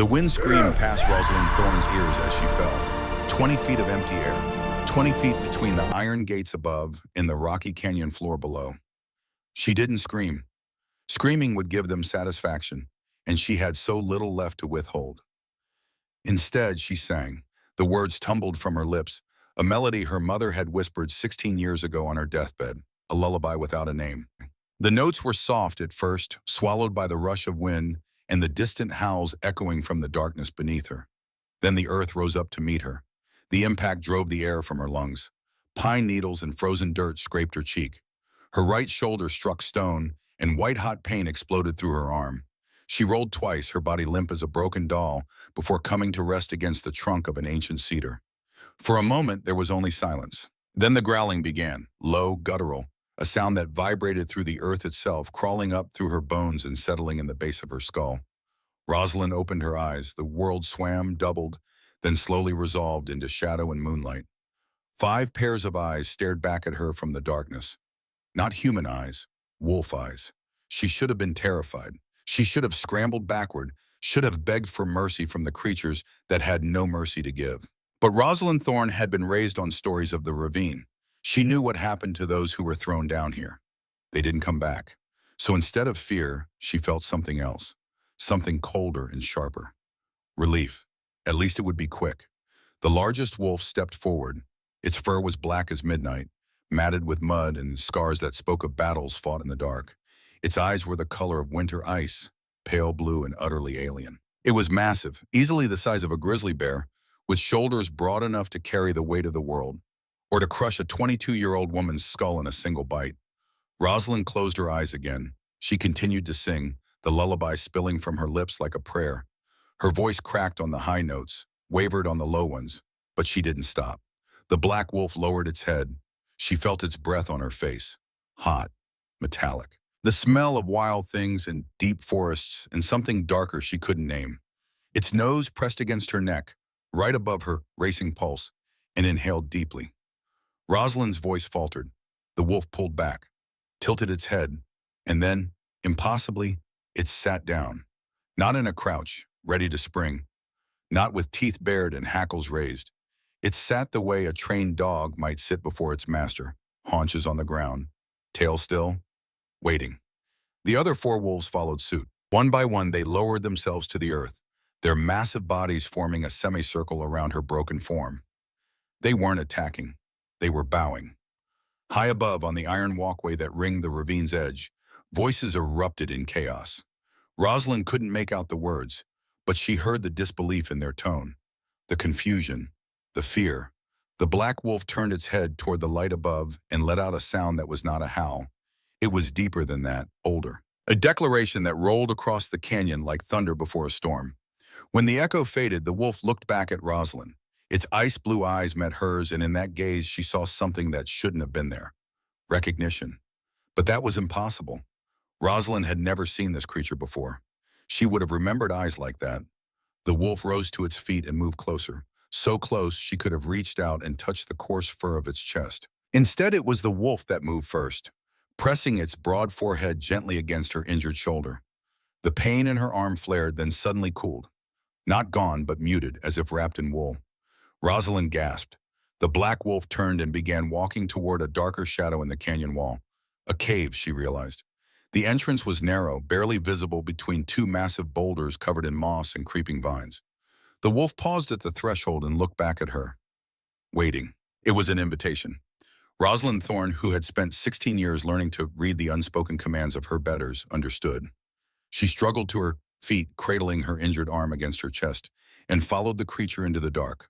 The wind screamed past Rosalind Thorne's ears as she fell. 20 feet of empty air, 20 feet between the iron gates above and the rocky canyon floor below. She didn't scream. Screaming would give them satisfaction, and she had so little left to withhold. Instead, she sang. The words tumbled from her lips, a melody her mother had whispered 16 years ago on her deathbed, a lullaby without a name. The notes were soft at first, swallowed by the rush of wind and the distant howls echoing from the darkness beneath her. Then the earth rose up to meet her. The impact drove the air from her lungs. Pine needles and frozen dirt scraped her cheek. Her right shoulder struck stone, and white-hot pain exploded through her arm. She rolled twice, her body limp as a broken doll, before coming to rest against the trunk of an ancient cedar. For a moment, there was only silence. Then the growling began, low, guttural, a sound that vibrated through the earth itself, crawling up through her bones and settling in the base of her skull. Rosalind opened her eyes. The world swam, doubled, then slowly resolved into shadow and moonlight. 5 pairs of eyes stared back at her from the darkness. Not human eyes, wolf eyes. She should have been terrified. She should have scrambled backward, should have begged for mercy from the creatures that had no mercy to give. But Rosalind Thorne had been raised on stories of the ravine. She knew what happened to those who were thrown down here. They didn't come back. So instead of fear, she felt something else, something colder and sharper. Relief. At least it would be quick. The largest wolf stepped forward. Its fur was black as midnight, matted with mud and scars that spoke of battles fought in the dark. Its eyes were the color of winter ice, pale blue and utterly alien. It was massive, easily the size of a grizzly bear, with shoulders broad enough to carry the weight of the world, or to crush a 22-year-old woman's skull in a single bite. Rosalind closed her eyes again. She continued to sing, the lullaby spilling from her lips like a prayer. Her voice cracked on the high notes, wavered on the low ones, but she didn't stop. The black wolf lowered its head. She felt its breath on her face, hot, metallic. The smell of wild things and deep forests and something darker she couldn't name. Its nose pressed against her neck, right above her racing pulse, and inhaled deeply. Rosalind's voice faltered. The wolf pulled back, tilted its head, and then, impossibly, it sat down. Not in a crouch, ready to spring. Not with teeth bared and hackles raised. It sat the way a trained dog might sit before its master, haunches on the ground, tail still, waiting. The other 4 wolves followed suit. One by one, they lowered themselves to the earth, their massive bodies forming a semicircle around her broken form. They weren't attacking. They were bowing. High above, on the iron walkway that ringed the ravine's edge, voices erupted in chaos. Rosalind couldn't make out the words, but she heard the disbelief in their tone, the confusion, the fear. The black wolf turned its head toward the light above and let out a sound that was not a howl. It was deeper than that, older. A declaration that rolled across the canyon like thunder before a storm. When the echo faded, the wolf looked back at Rosalind. Its ice-blue eyes met hers, and in that gaze she saw something that shouldn't have been there. Recognition. But that was impossible. Rosalind had never seen this creature before. She would have remembered eyes like that. The wolf rose to its feet and moved closer. So close she could have reached out and touched the coarse fur of its chest. Instead, it was the wolf that moved first, pressing its broad forehead gently against her injured shoulder. The pain in her arm flared, then suddenly cooled. Not gone, but muted, as if wrapped in wool. Rosalind gasped. The black wolf turned and began walking toward a darker shadow in the canyon wall. A cave, she realized. The entrance was narrow, barely visible between 2 massive boulders covered in moss and creeping vines. The wolf paused at the threshold and looked back at her. Waiting. It was an invitation. Rosalind Thorne, who had spent 16 years learning to read the unspoken commands of her betters, understood. She struggled to her feet, cradling her injured arm against her chest, and followed the creature into the dark.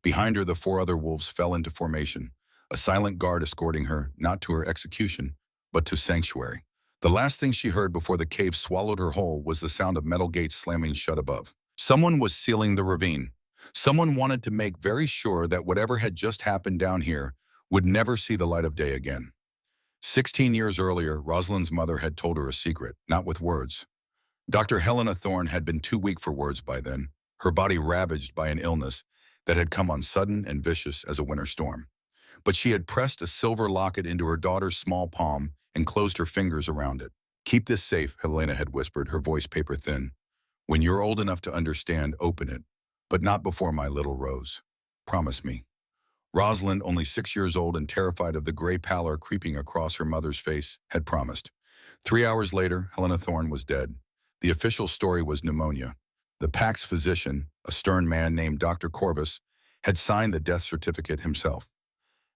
Behind her, the 4 other wolves fell into formation, a silent guard escorting her, not to her execution, but to sanctuary. The last thing she heard before the cave swallowed her whole was the sound of metal gates slamming shut above. Someone was sealing the ravine. Someone wanted to make very sure that whatever had just happened down here would never see the light of day again. 16 years earlier, Rosalind's mother had told her a secret, not with words. Dr. Helena Thorne had been too weak for words by then, her body ravaged by an illness that had come on sudden and vicious as a winter storm. But she had pressed a silver locket into her daughter's small palm and closed her fingers around it. "Keep this safe," Helena had whispered, her voice paper thin. When you're old enough to understand, open it, but not before my little Rose. Promise me. Rosalind, only 6 years old and terrified of the gray pallor creeping across her mother's face, had promised. 3 hours later, Helena Thorne was dead. The official story was pneumonia. The PAC's physician, a stern man named Dr. Corvus, had signed the death certificate himself.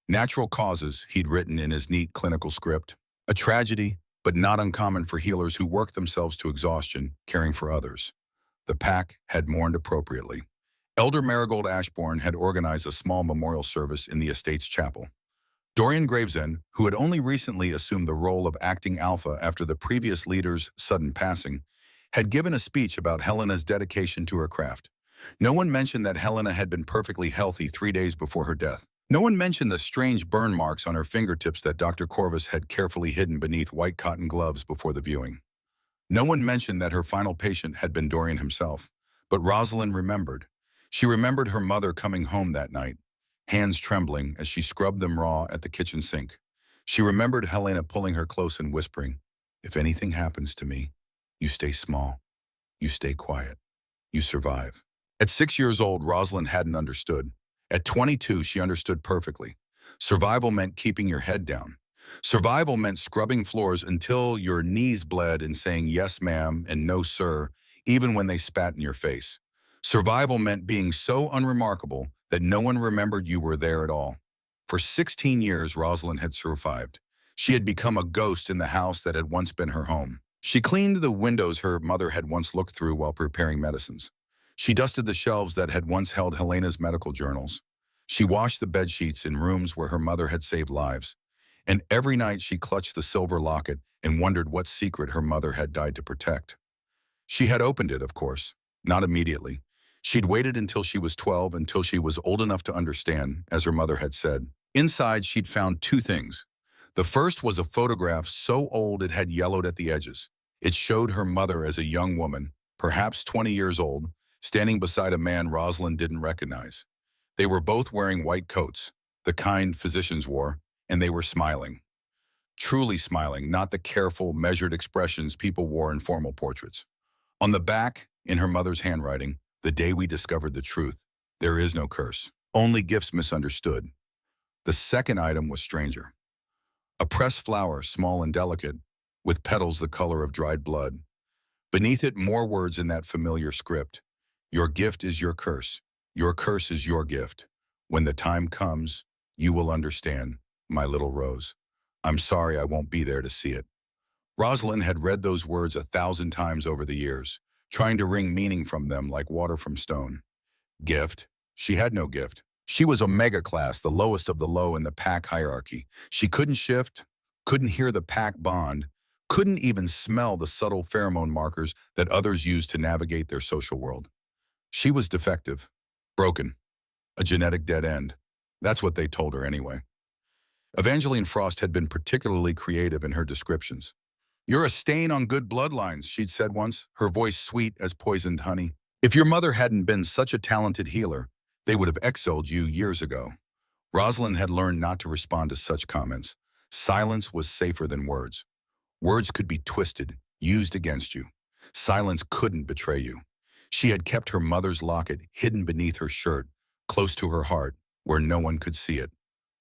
Natural causes, he'd written in his neat clinical script. A tragedy, but not uncommon for healers who work themselves to exhaustion, caring for others. The PAC had mourned appropriately. Elder Marigold Ashbourne had organized a small memorial service in the estate's chapel. Dorian Gravesend, who had only recently assumed the role of acting alpha after the previous leader's sudden passing, had given a speech about Helena's dedication to her craft. No one mentioned that Helena had been perfectly healthy 3 days before her death. No one mentioned the strange burn marks on her fingertips that Dr. Corvus had carefully hidden beneath white cotton gloves before the viewing. No one mentioned that her final patient had been Dorian himself. But Rosalind remembered. She remembered her mother coming home that night, hands trembling as she scrubbed them raw at the kitchen sink. She remembered Helena pulling her close and whispering, "If anything happens to me, you stay small, you stay quiet, you survive." At 6 years old, Rosalind hadn't understood. At 22, she understood perfectly. Survival meant keeping your head down. Survival meant scrubbing floors until your knees bled and saying yes, ma'am, and no, sir, even when they spat in your face. Survival meant being so unremarkable that no one remembered you were there at all. For 16 years, Rosalind had survived. She had become a ghost in the house that had once been her home. She cleaned the windows her mother had once looked through while preparing medicines. She dusted the shelves that had once held Helena's medical journals. She washed the bed sheets in rooms where her mother had saved lives. And every night she clutched the silver locket and wondered what secret her mother had died to protect. She had opened it, of course, not immediately. She'd waited until she was 12, until she was old enough to understand, as her mother had said. Inside, she'd found two things. The first was a photograph so old it had yellowed at the edges. It showed her mother as a young woman, perhaps 20 years old, standing beside a man Rosalind didn't recognize. They were both wearing white coats, the kind physicians wore, and they were smiling. Truly smiling, not the careful, measured expressions people wore in formal portraits. On the back, in her mother's handwriting, "The day we discovered the truth, there is no curse, only gifts misunderstood." The second item was stranger. A pressed flower, small and delicate, with petals the color of dried blood. Beneath it, more words in that familiar script. "Your gift is your curse. Your curse is your gift. When the time comes, you will understand, my little Rose. I'm sorry I won't be there to see it." Rosalind had read those words 1,000 times over the years, trying to wring meaning from them like water from stone. Gift? She had no gift. She was Omega class, the lowest of the low in the PAC hierarchy. She couldn't shift, couldn't hear the PAC bond, couldn't even smell the subtle pheromone markers that others use to navigate their social world. She was defective, broken, a genetic dead end. That's what they told her anyway. Evangeline Frost had been particularly creative in her descriptions. "You're a stain on good bloodlines," she'd said once, her voice sweet as poisoned honey. "If your mother hadn't been such a talented healer, they would have exiled you years ago." Rosalind had learned not to respond to such comments. Silence was safer than words. Words could be twisted, used against you. Silence couldn't betray you. She had kept her mother's locket hidden beneath her shirt, close to her heart, where no one could see it,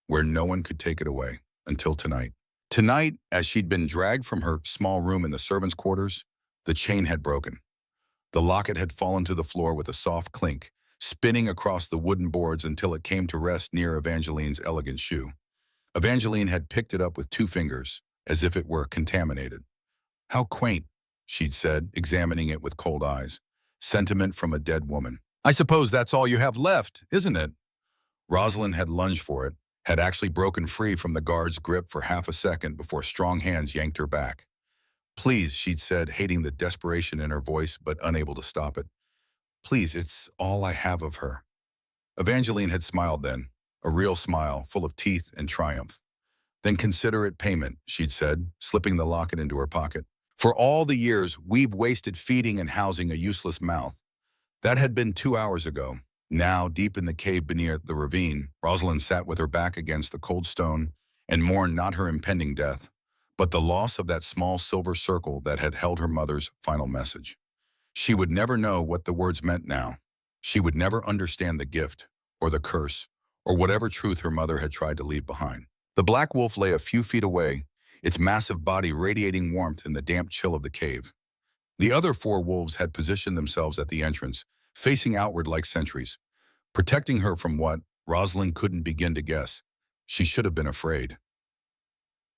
where no one could take it away, until tonight. Tonight, as she'd been dragged from her small room in the servants' quarters, the chain had broken. The locket had fallen to the floor with a soft clink, spinning across the wooden boards until it came to rest near Evangeline's elegant shoe. Evangeline had picked it up with 2 fingers, as if it were contaminated. "How quaint," she'd said, examining it with cold eyes. "Sentiment from a dead woman. I suppose that's all you have left, isn't it?" Rosalind had lunged for it, had actually broken free from the guard's grip for half a second before strong hands yanked her back. "Please," she'd said, hating the desperation in her voice but unable to stop it. "Please, it's all I have of her." Evangeline had smiled then, a real smile, full of teeth and triumph. "Then consider it payment," she'd said, slipping the locket into her pocket. "For all the years we've wasted feeding and housing a useless mouth." That had been 2 hours ago. Now, deep in the cave beneath the ravine, Rosalind sat with her back against the cold stone and mourned not her impending death, but the loss of that small silver circle that had held her mother's final message. She would never know what the words meant now. She would never understand the gift, or the curse, or whatever truth her mother had tried to leave behind. The black wolf lay a few feet away, its massive body radiating warmth in the damp chill of the cave. The other four wolves had positioned themselves at the entrance, facing outward like sentries, protecting her from what Rosalind couldn't begin to guess. She should have been afraid.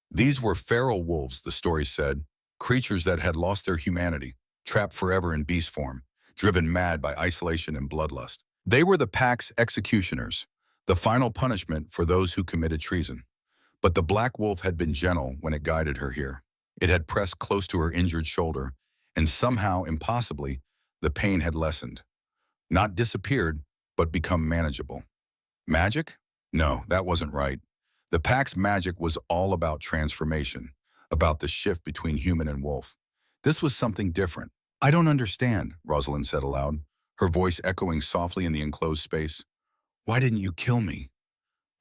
These were feral wolves, the story said, creatures that had lost their humanity, trapped forever in beast form, driven mad by isolation and bloodlust. They were the pack's executioners, the final punishment for those who committed treason. But the black wolf had been gentle when it guided her here. It had pressed close to her injured shoulder, and somehow, impossibly, the pain had lessened. Not disappeared, but become manageable. Magic? No, that wasn't right. The pack's magic was all about transformation, about the shift between human and wolf. This was something different. I don't understand, Rosalind said aloud, her voice echoing softly in the enclosed space. Why didn't you kill me?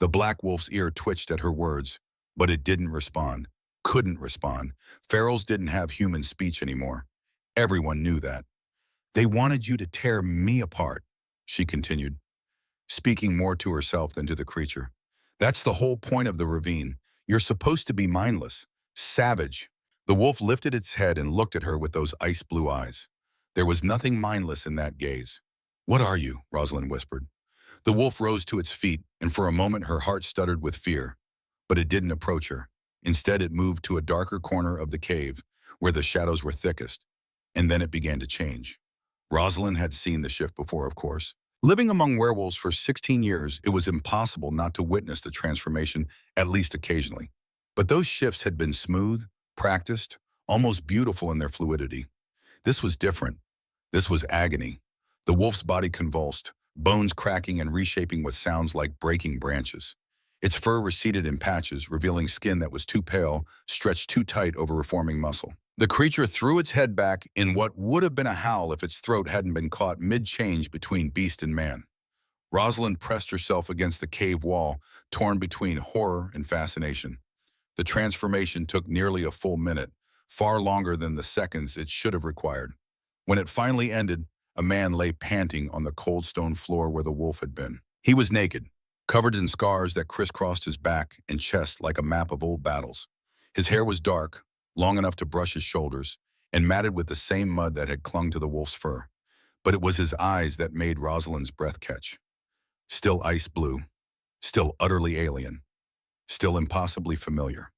The black wolf's ear twitched at her words, but it didn't respond, couldn't respond. Ferals didn't have human speech anymore. Everyone knew that. They wanted you to tear me apart, she continued, speaking more to herself than to the creature. That's the whole point of the ravine. You're supposed to be mindless, savage. The wolf lifted its head and looked at her with those ice-blue eyes. There was nothing mindless in that gaze. What are you? Rosalind whispered. The wolf rose to its feet, and for a moment her heart stuttered with fear. But it didn't approach her. Instead, it moved to a darker corner of the cave, where the shadows were thickest. And then it began to change. Rosalind had seen the shift before, of course. Living among werewolves for 16 years, it was impossible not to witness the transformation, at least occasionally. But those shifts had been smooth, practiced, almost beautiful in their fluidity. This was different. This was agony. The wolf's body convulsed, bones cracking and reshaping with sounds like breaking branches. Its fur receded in patches, revealing skin that was too pale, stretched too tight over reforming muscle. The creature threw its head back in what would have been a howl if its throat hadn't been caught mid-change between beast and man. Rosalind pressed herself against the cave wall, torn between horror and fascination. The transformation took nearly a full minute, far longer than the seconds it should have required. When it finally ended, a man lay panting on the cold stone floor where the wolf had been. He was naked, covered in scars that crisscrossed his back and chest like a map of old battles. His hair was dark, long enough to brush his shoulders, and matted with the same mud that had clung to the wolf's fur. But it was his eyes that made Rosalind's breath catch. Still ice blue, still utterly alien, still impossibly familiar.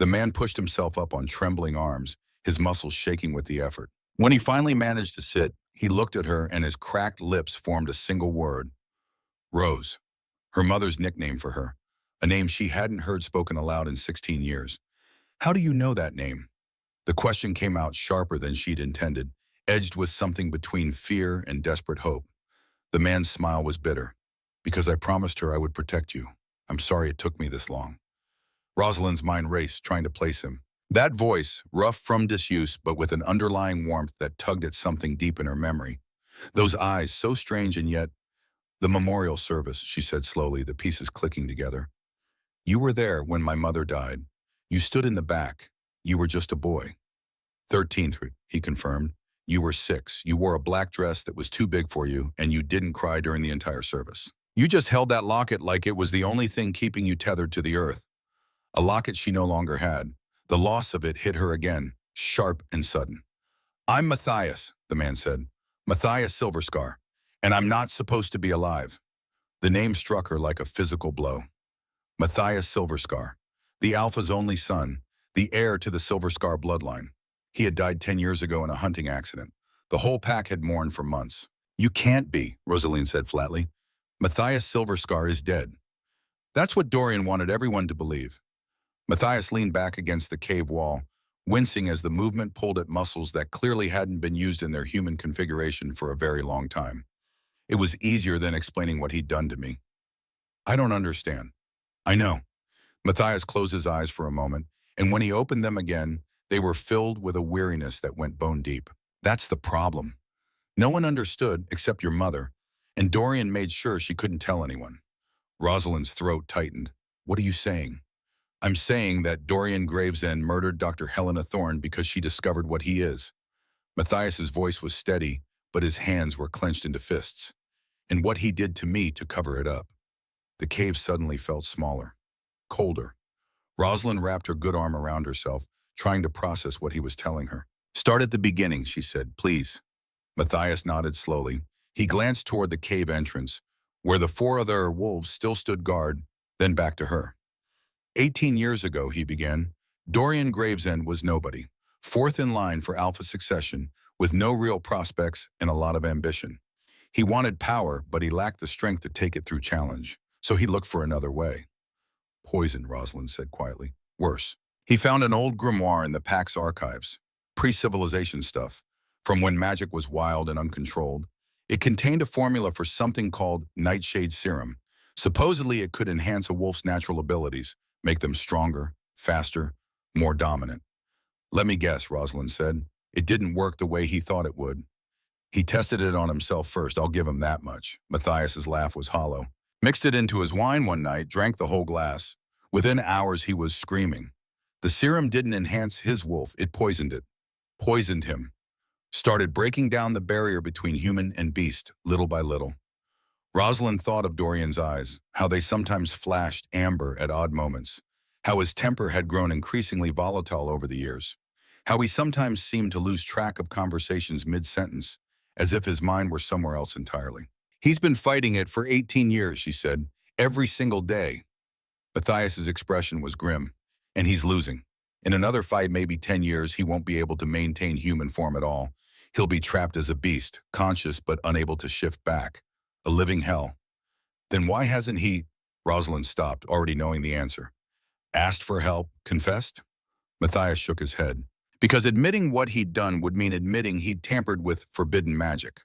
The man pushed himself up on trembling arms, his muscles shaking with the effort. When he finally managed to sit, he looked at her and his cracked lips formed a single word. Rose, her mother's nickname for her, a name she hadn't heard spoken aloud in 16 years. How do you know that name? The question came out sharper than she'd intended, edged with something between fear and desperate hope. The man's smile was bitter. Because I promised her I would protect you. I'm sorry it took me this long. Rosalind's mind raced, trying to place him. That voice, rough from disuse, but with an underlying warmth that tugged at something deep in her memory. Those eyes, so strange and yet... The memorial service, she said slowly, the pieces clicking together. You were there when my mother died. You stood in the back. You were just a boy. 13, he confirmed. You were 6. You wore a black dress that was too big for you, and you didn't cry during the entire service. You just held that locket like it was the only thing keeping you tethered to the earth. A locket she no longer had. The loss of it hit her again, sharp and sudden. I'm Matthias, the man said. Matthias Silverscar, and I'm not supposed to be alive. The name struck her like a physical blow. Matthias Silverscar, the Alpha's only son, the heir to the Silverscar bloodline. He had died 10 years ago in a hunting accident. The whole pack had mourned for months. You can't be, Rosaline said flatly. Matthias Silverscar is dead. That's what Dorian wanted everyone to believe. Matthias leaned back against the cave wall, wincing as the movement pulled at muscles that clearly hadn't been used in their human configuration for a very long time. It was easier than explaining what he'd done to me. I don't understand. I know. Matthias closed his eyes for a moment, and when he opened them again, they were filled with a weariness that went bone deep. That's the problem. No one understood except your mother, and Dorian made sure she couldn't tell anyone. Rosalind's throat tightened. What are you saying? I'm saying that Dorian Gravesend murdered Dr. Helena Thorne because she discovered what he is. Matthias's voice was steady, but his hands were clenched into fists. And what he did to me to cover it up. The cave suddenly felt smaller, colder. Rosalind wrapped her good arm around herself, trying to process what he was telling her. Start at the beginning, she said, please. Matthias nodded slowly. He glanced toward the cave entrance, where the four other wolves still stood guard, then back to her. 18 years ago, he began, Dorian Gravesend was nobody, fourth in line for Alpha succession, with no real prospects and a lot of ambition. He wanted power, but he lacked the strength to take it through challenge, so he looked for another way. Poison, Rosalind said quietly. Worse. He found an old grimoire in the Pack's archives, pre-civilization stuff, from when magic was wild and uncontrolled. It contained a formula for something called Nightshade Serum. Supposedly, it could enhance a wolf's natural abilities, make them stronger, faster, more dominant. Let me guess, Rosalind said. It didn't work the way he thought it would. He tested it on himself first, I'll give him that much. Matthias's laugh was hollow. Mixed it into his wine one night, drank the whole glass. Within hours, he was screaming. The serum didn't enhance his wolf, it poisoned it. Poisoned him. Started breaking down the barrier between human and beast, little by little. Rosalind thought of Dorian's eyes, how they sometimes flashed amber at odd moments, how his temper had grown increasingly volatile over the years, how he sometimes seemed to lose track of conversations mid-sentence, as if his mind were somewhere else entirely. He's been fighting it for 18 years, she said, every single day. Matthias's expression was grim, and he's losing. In another fight, maybe 10 years, he won't be able to maintain human form at all. He'll be trapped as a beast, conscious but unable to shift back. A living hell. Then why hasn't he? Rosalind stopped, already knowing the answer. Asked for help, confessed? Matthias shook his head. Because admitting what he'd done would mean admitting he'd tampered with forbidden magic.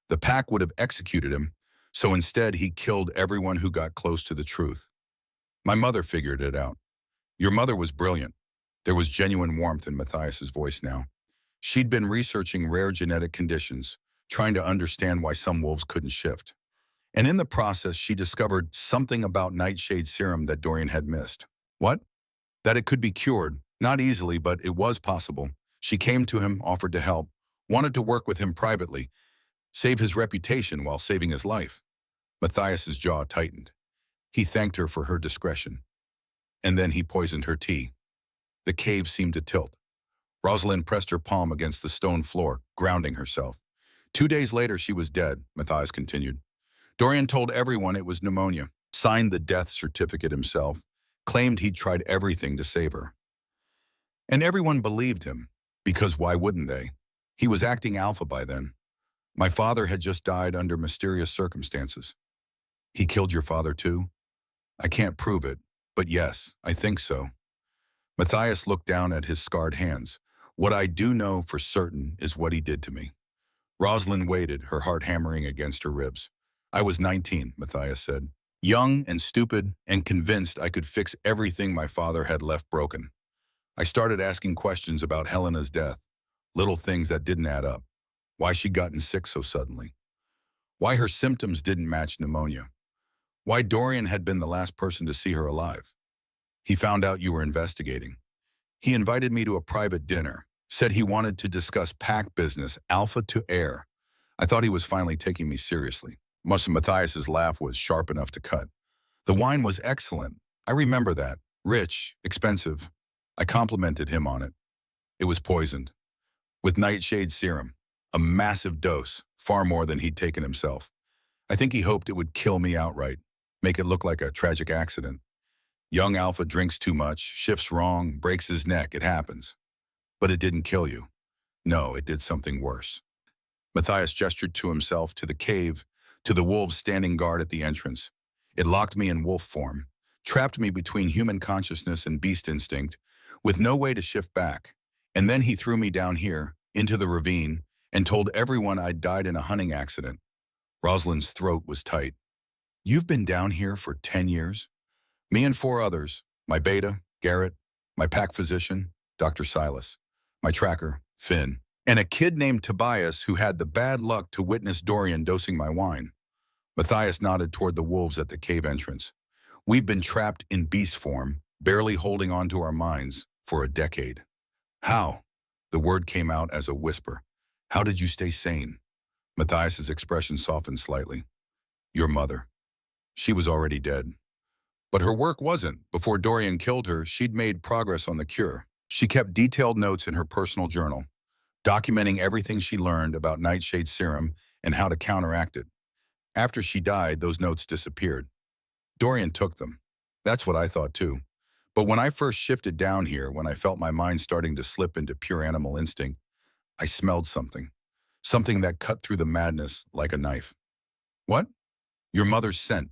The pack would have executed him, so instead he killed everyone who got close to the truth. My mother figured it out. Your mother was brilliant. There was genuine warmth in Matthias's voice now. She'd been researching rare genetic conditions, trying to understand why some wolves couldn't shift. And in the process, she discovered something about Nightshade Serum that Dorian had missed. What? That it could be cured. Not easily, but it was possible. She came to him, offered to help, wanted to work with him privately, save his reputation while saving his life. Matthias's jaw tightened. He thanked her for her discretion. And then he poisoned her tea. The cave seemed to tilt. Rosalind pressed her palm against the stone floor, grounding herself. 2 days later, she was dead, Matthias continued. Dorian told everyone it was pneumonia, signed the death certificate himself, claimed he'd tried everything to save her. And everyone believed him, because why wouldn't they? He was acting alpha by then. My father had just died under mysterious circumstances. He killed your father too? I can't prove it, but yes, I think so. Matthias looked down at his scarred hands. What I do know for certain is what he did to me. Rosalind waited, her heart hammering against her ribs. I was 19, Matthias said. Young and stupid and convinced I could fix everything my father had left broken. I started asking questions about Helena's death, little things that didn't add up. Why she'd gotten sick so suddenly. Why her symptoms didn't match pneumonia. Why Dorian had been the last person to see her alive. He found out you were investigating. He invited me to a private dinner, said he wanted to discuss pack business, alpha to air. I thought he was finally taking me seriously. Matthias's laugh was sharp enough to cut. The wine was excellent. I remember that. Rich, expensive. I complimented him on it. It was poisoned. With Nightshade Serum. A massive dose, far more than he'd taken himself. I think he hoped it would kill me outright, make it look like a tragic accident. Young Alpha drinks too much, shifts wrong, breaks his neck, it happens. But it didn't kill you. No, it did something worse. Matthias gestured to himself, to the cave, to the wolves standing guard at the entrance. It locked me in wolf form, trapped me between human consciousness and beast instinct, with no way to shift back. And then he threw me down here, into the ravine, and told everyone I'd died in a hunting accident. Rosalind's throat was tight. You've been down here for 10 years? Me and 4 others, my beta, Garrett, my pack physician, Dr. Silas, my tracker, Finn, and a kid named Tobias who had the bad luck to witness Dorian dosing my wine. Matthias nodded toward the wolves at the cave entrance. We've been trapped in beast form, barely holding on to our minds, for a decade. How? The word came out as a whisper. How did you stay sane? Matthias's expression softened slightly. Your mother. She was already dead. But her work wasn't. Before Dorian killed her, she'd made progress on the cure. She kept detailed notes in her personal journal, documenting everything she learned about nightshade serum and how to counteract it. After she died, those notes disappeared. Dorian took them. That's what I thought too. But when I first shifted down here, when I felt my mind starting to slip into pure animal instinct, I smelled something. Something that cut through the madness like a knife. What? Your mother's scent.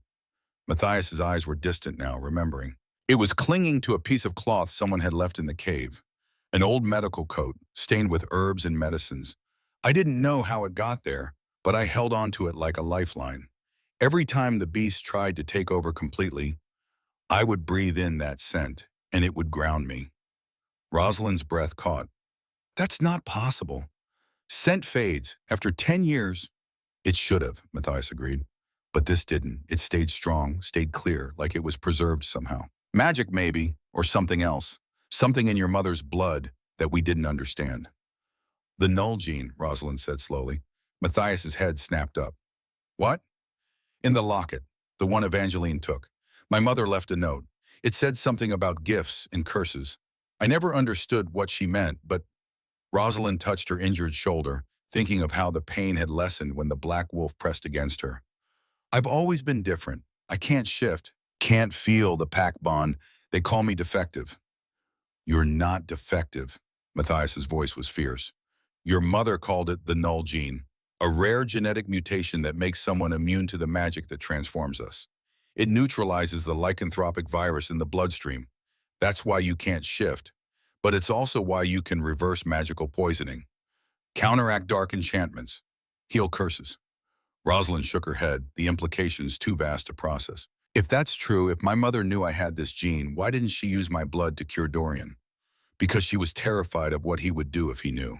Matthias's eyes were distant now, remembering. It was clinging to a piece of cloth someone had left in the cave. An old medical coat, stained with herbs and medicines. I didn't know how it got there, but I held on to it like a lifeline. Every time the beast tried to take over completely, I would breathe in that scent, and it would ground me. Rosalind's breath caught. That's not possible. Scent fades. After 10 years, it should have, Matthias agreed. But this didn't. It stayed strong, stayed clear, like it was preserved somehow. Magic, maybe, or something else. Something in your mother's blood that we didn't understand. The null gene, Rosalind said slowly. Matthias's head snapped up. What? In the locket, the one Evangeline took. My mother left a note. It said something about gifts and curses. I never understood what she meant, but Rosalind touched her injured shoulder, thinking of how the pain had lessened when the black wolf pressed against her. I've always been different. I can't shift, can't feel the pack bond. They call me defective. You're not defective. Matthias's voice was fierce. Your mother called it the null gene, a rare genetic mutation that makes someone immune to the magic that transforms us. It neutralizes the lycanthropic virus in the bloodstream. That's why you can't shift. But it's also why you can reverse magical poisoning, counteract dark enchantments, heal curses. Rosalind shook her head, the implications too vast to process. If that's true, if my mother knew I had this gene, why didn't she use my blood to cure Dorian? Because she was terrified of what he would do if he knew.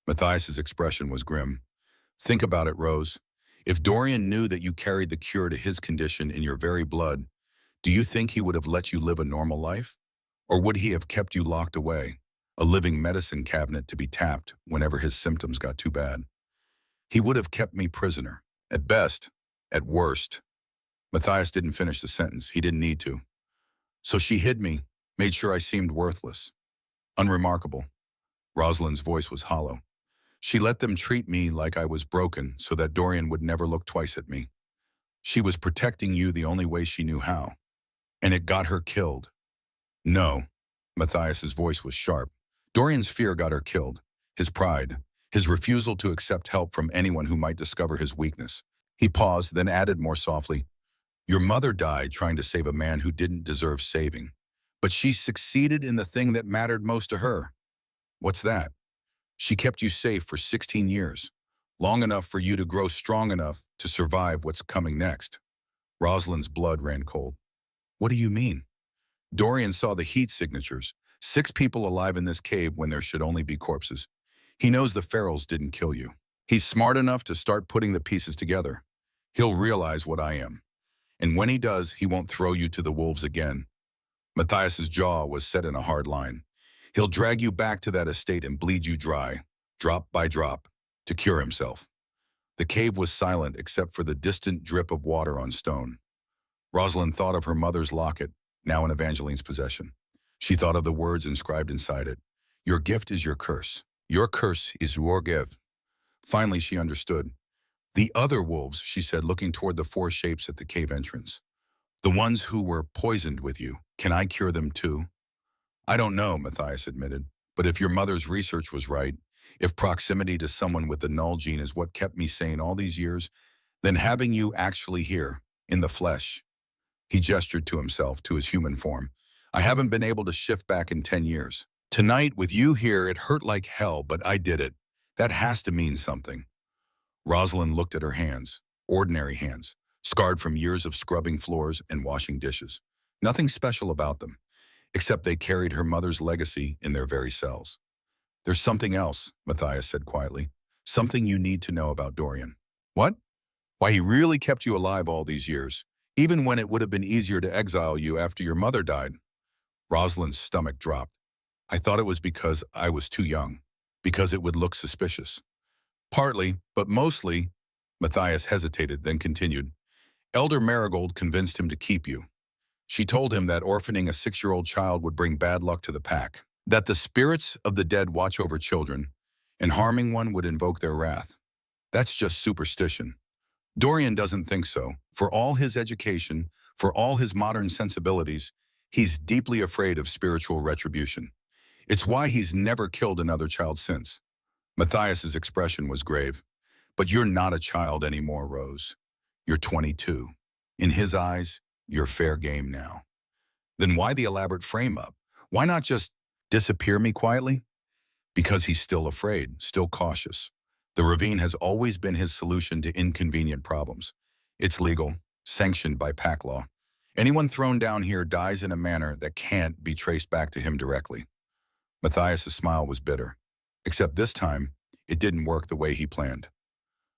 Matthias's expression was grim. Think about it, Rose. If Dorian knew that you carried the cure to his condition in your very blood, do you think he would have let you live a normal life? Or would he have kept you locked away, a living medicine cabinet to be tapped whenever his symptoms got too bad? He would have kept me prisoner, at best, at worst. Matthias didn't finish the sentence. He didn't need to. So she hid me, made sure I seemed worthless, unremarkable. Rosalind's voice was hollow. She let them treat me like I was broken so that Dorian would never look twice at me. She was protecting you the only way she knew how. And it got her killed. No. Matthias's voice was sharp. Dorian's fear got her killed. His pride. His refusal to accept help from anyone who might discover his weakness. He paused, then added more softly, your mother died trying to save a man who didn't deserve saving. But she succeeded in the thing that mattered most to her. What's that? She kept you safe for 16 years, long enough for you to grow strong enough to survive what's coming next. Rosalind's blood ran cold. What do you mean? Dorian saw the heat signatures, 6 people alive in this cave when there should only be corpses. He knows the ferals didn't kill you. He's smart enough to start putting the pieces together. He'll realize what I am. And when he does, he won't throw you to the wolves again. Matthias's jaw was set in a hard line. He'll drag you back to that estate and bleed you dry, drop by drop, to cure himself. The cave was silent except for the distant drip of water on stone. Rosalind thought of her mother's locket, now in Evangeline's possession. She thought of the words inscribed inside it. Your gift is your curse. Your curse is your gift. Finally, she understood. The other wolves, she said, looking toward the 4 shapes at the cave entrance. The ones who were poisoned with you. Can I cure them too? I don't know, Matthias admitted. But if your mother's research was right, if proximity to someone with the null gene is what kept me sane all these years, then having you actually here, in the flesh. He gestured to himself, to his human form. I haven't been able to shift back in 10 years. Tonight, with you here, it hurt like hell, but I did it. That has to mean something. Rosalind looked at her hands, ordinary hands, scarred from years of scrubbing floors and washing dishes. Nothing special about them, except they carried her mother's legacy in their very cells. There's something else, Matthias said quietly. Something you need to know about Dorian. What? Why he really kept you alive all these years, even when it would have been easier to exile you after your mother died. Rosalind's stomach dropped. I thought it was because I was too young, because it would look suspicious. Partly, but mostly, Matthias hesitated, then continued. Elder Marigold convinced him to keep you. She told him that orphaning a 6-year-old child would bring bad luck to the pack, that the spirits of the dead watch over children, and harming one would invoke their wrath. That's just superstition. Dorian doesn't think so. For all his education, for all his modern sensibilities, he's deeply afraid of spiritual retribution. It's why he's never killed another child since. Matthias's expression was grave. But you're not a child anymore, Rose. You're 22. In his eyes, you're fair game now. Then why the elaborate frame-up? Why not just disappear me quietly? Because he's still afraid, still cautious. The ravine has always been his solution to inconvenient problems. It's legal, sanctioned by pack law. Anyone thrown down here dies in a manner that can't be traced back to him directly. Matthias's smile was bitter. Except this time, it didn't work the way he planned.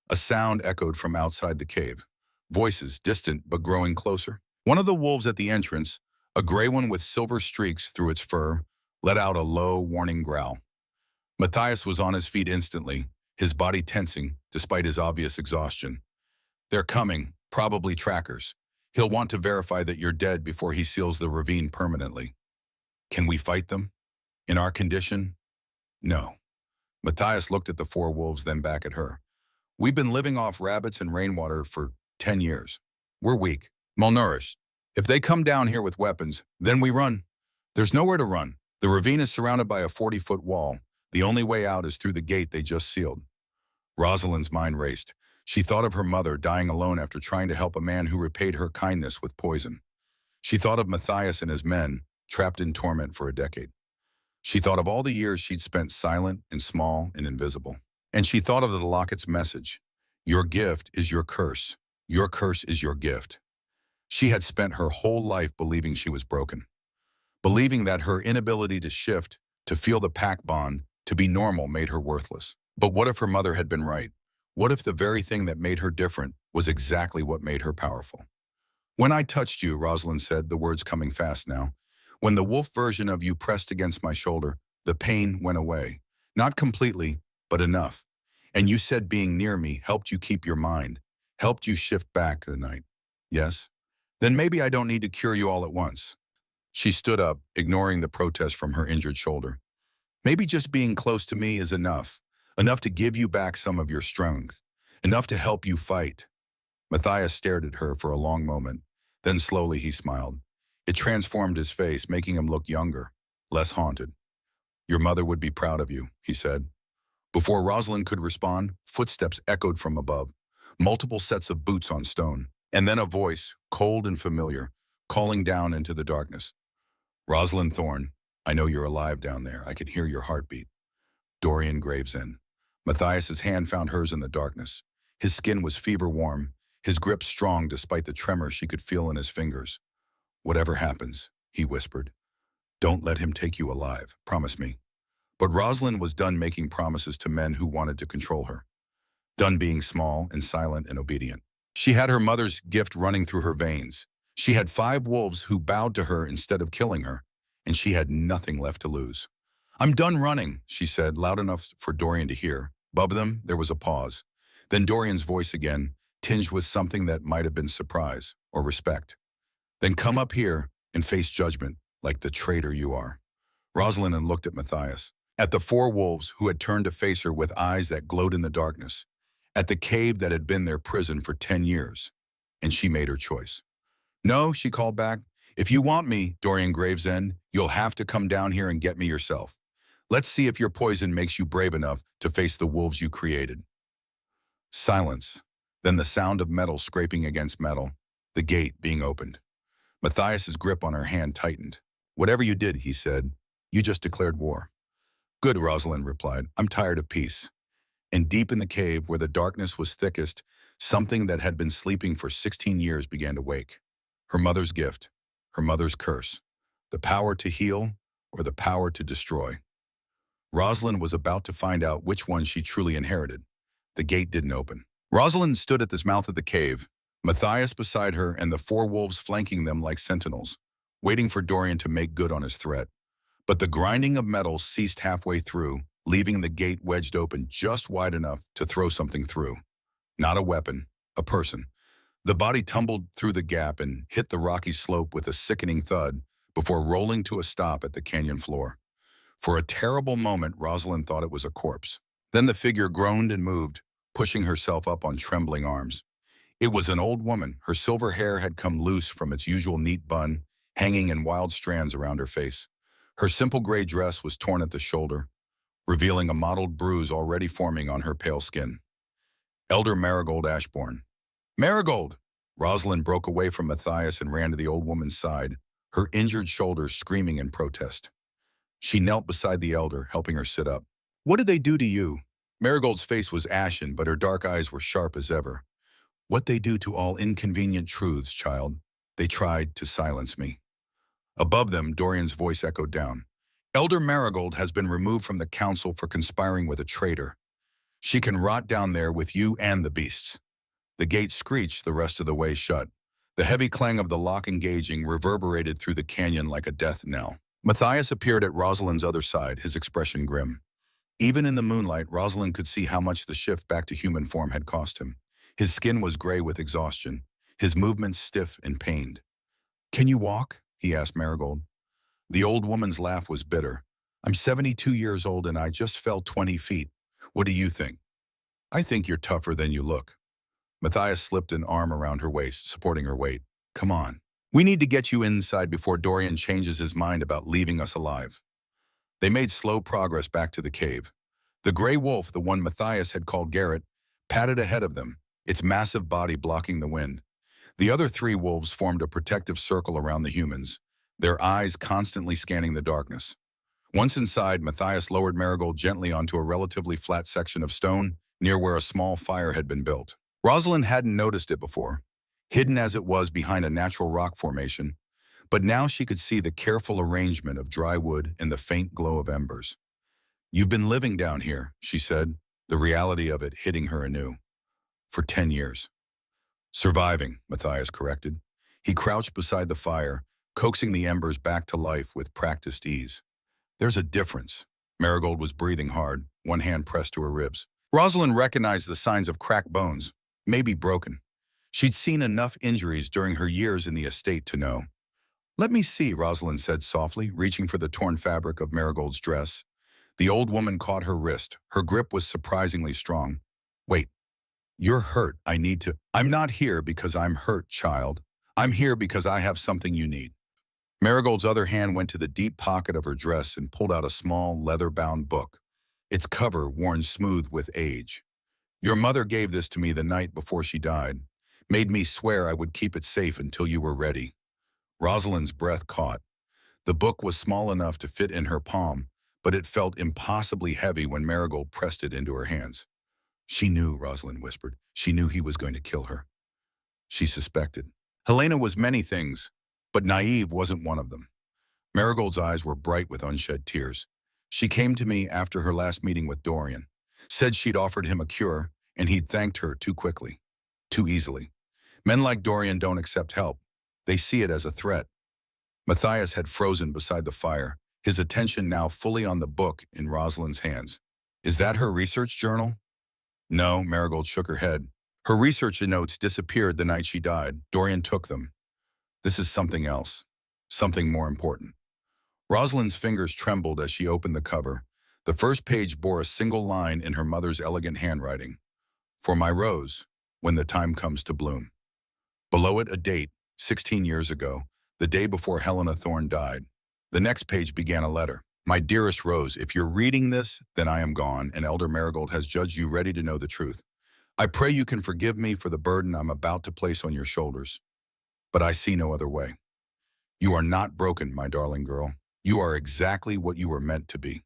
A sound echoed from outside the cave. Voices, distant but growing closer. One of the wolves at the entrance, a gray one with silver streaks through its fur, let out a low, warning growl. Matthias was on his feet instantly, his body tensing despite his obvious exhaustion. They're coming, probably trackers. He'll want to verify that you're dead before he seals the ravine permanently. Can we fight them? In our condition? No. Matthias looked at the 4 wolves, then back at her. We've been living off rabbits and rainwater for 10 years. We're weak, malnourished. If they come down here with weapons, then we run. There's nowhere to run. The ravine is surrounded by a 40-foot wall. The only way out is through the gate they just sealed. Rosalind's mind raced. She thought of her mother dying alone after trying to help a man who repaid her kindness with poison. She thought of Matthias and his men, trapped in torment for a decade. She thought of all the years she'd spent silent and small and invisible. And she thought of the locket's message. Your gift is your curse. Your curse is your gift. She had spent her whole life believing she was broken. Believing that her inability to shift, to feel the pack bond, to be normal made her worthless. But what if her mother had been right? What if the very thing that made her different was exactly what made her powerful? When I touched you, Rosalind said, the words coming fast now. When the wolf version of you pressed against my shoulder, the pain went away. Not completely, but enough. And you said being near me helped you keep your mind, helped you shift back tonight. Yes? Then maybe I don't need to cure you all at once. She stood up, ignoring the protest from her injured shoulder. Maybe just being close to me is enough. Enough to give you back some of your strength. Enough to help you fight. Matthias stared at her for a long moment. Then slowly he smiled. It transformed his face, making him look younger, less haunted. Your mother would be proud of you, he said. Before Rosalind could respond, footsteps echoed from above, multiple sets of boots on stone, and then a voice, cold and familiar, calling down into the darkness. Rosalind Thorne, I know you're alive down there. I can hear your heartbeat. Dorian Gravesend. Matthias's hand found hers in the darkness. His skin was fever warm, his grip strong despite the tremor she could feel in his fingers. Whatever happens, he whispered, don't let him take you alive, promise me. But Rosalind was done making promises to men who wanted to control her. Done being small and silent and obedient. She had her mother's gift running through her veins. She had 5 wolves who bowed to her instead of killing her, and she had nothing left to lose. I'm done running, she said, loud enough for Dorian to hear. Above them, there was a pause. Then Dorian's voice again, tinged with something that might have been surprise or respect. Then come up here and face judgment like the traitor you are. Rosalind looked at Matthias, at the 4 wolves who had turned to face her with eyes that glowed in the darkness, at the cave that had been their prison for 10 years. And she made her choice. No, she called back. If you want me, Dorian Gravesend, you'll have to come down here and get me yourself. Let's see if your poison makes you brave enough to face the wolves you created. Silence, then the sound of metal scraping against metal, the gate being opened. Matthias's grip on her hand tightened. Whatever you did, he said, you just declared war. Good, Rosalind replied. I'm tired of peace. And deep in the cave, where the darkness was thickest, something that had been sleeping for 16 years began to wake. Her mother's gift, her mother's curse, the power to heal or the power to destroy. Rosalind was about to find out which one she truly inherited. The gate didn't open. Rosalind stood at the mouth of the cave, Matthias beside her and the 4 wolves flanking them like sentinels, waiting for Dorian to make good on his threat. But the grinding of metal ceased halfway through, leaving the gate wedged open just wide enough to throw something through. Not a weapon, a person. The body tumbled through the gap and hit the rocky slope with a sickening thud before rolling to a stop at the canyon floor. For a terrible moment, Rosalind thought it was a corpse. Then the figure groaned and moved, pushing herself up on trembling arms. It was an old woman. Her silver hair had come loose from its usual neat bun, hanging in wild strands around her face. Her simple gray dress was torn at the shoulder, revealing a mottled bruise already forming on her pale skin. Elder Marigold Ashbourne. Marigold! Rosalind broke away from Matthias and ran to the old woman's side, her injured shoulders screaming in protest. She knelt beside the elder, helping her sit up. What did they do to you? Marigold's face was ashen, but her dark eyes were sharp as ever. What they do to all inconvenient truths, child. They tried to silence me. Above them, Dorian's voice echoed down. Elder Marigold has been removed from the council for conspiring with a traitor. She can rot down there with you and the beasts. The gate screeched the rest of the way shut. The heavy clang of the lock engaging reverberated through the canyon like a death knell. Matthias appeared at Rosalind's other side, his expression grim. Even in the moonlight, Rosalind could see how much the shift back to human form had cost him. His skin was gray with exhaustion, his movements stiff and pained. Can you walk? He asked Marigold. The old woman's laugh was bitter. I'm 72 years old and I just fell 20 feet. What do you think? I think you're tougher than you look. Matthias slipped an arm around her waist, supporting her weight. Come on. We need to get you inside before Dorian changes his mind about leaving us alive. They made slow progress back to the cave. The gray wolf, the one Matthias had called Garrett, padded ahead of them, its massive body blocking the wind. The other three wolves formed a protective circle around the humans, their eyes constantly scanning the darkness. Once inside, Matthias lowered Marigold gently onto a relatively flat section of stone near where a small fire had been built. Rosalind hadn't noticed it before, hidden as it was behind a natural rock formation, but now she could see the careful arrangement of dry wood and the faint glow of embers. You've been living down here, she said, the reality of it hitting her anew. For 10 years. Surviving, Matthias corrected. He crouched beside the fire, coaxing the embers back to life with practiced ease. There's a difference. Marigold was breathing hard, one hand pressed to her ribs. Rosalind recognized the signs of cracked bones, maybe broken. She'd seen enough injuries during her years in the estate to know. Let me see, Rosalind said softly, reaching for the torn fabric of Marigold's dress. The old woman caught her wrist. Her grip was surprisingly strong. Wait, you're hurt. I'm not here because I'm hurt, child. I'm here because I have something you need. Marigold's other hand went to the deep pocket of her dress and pulled out a small, leather-bound book, its cover worn smooth with age. Your mother gave this to me the night before she died, made me swear I would keep it safe until you were ready. Rosalind's breath caught. The book was small enough to fit in her palm, but it felt impossibly heavy when Marigold pressed it into her hands. She knew, Rosalind whispered. She knew he was going to kill her. She suspected. Helena was many things, but naive wasn't one of them. Marigold's eyes were bright with unshed tears. She came to me after her last meeting with Dorian, said she'd offered him a cure, and he'd thanked her too quickly, too easily. Men like Dorian don't accept help. They see it as a threat. Matthias had frozen beside the fire, his attention now fully on the book in Rosalind's hands. Is that her research journal? No, Marigold shook her head. Her research notes disappeared the night she died. Dorian took them. This is something else, something more important. Rosalind's fingers trembled as she opened the cover. The first page bore a single line in her mother's elegant handwriting. For my rose, when the time comes to bloom. Below it, a date, 16 years ago, the day before Helena Thorne died. The next page began a letter. My dearest Rose, if you're reading this, then I am gone, and Elder Marigold has judged you ready to know the truth. I pray you can forgive me for the burden I'm about to place on your shoulders. But I see no other way. You are not broken, my darling girl. You are exactly what you were meant to be.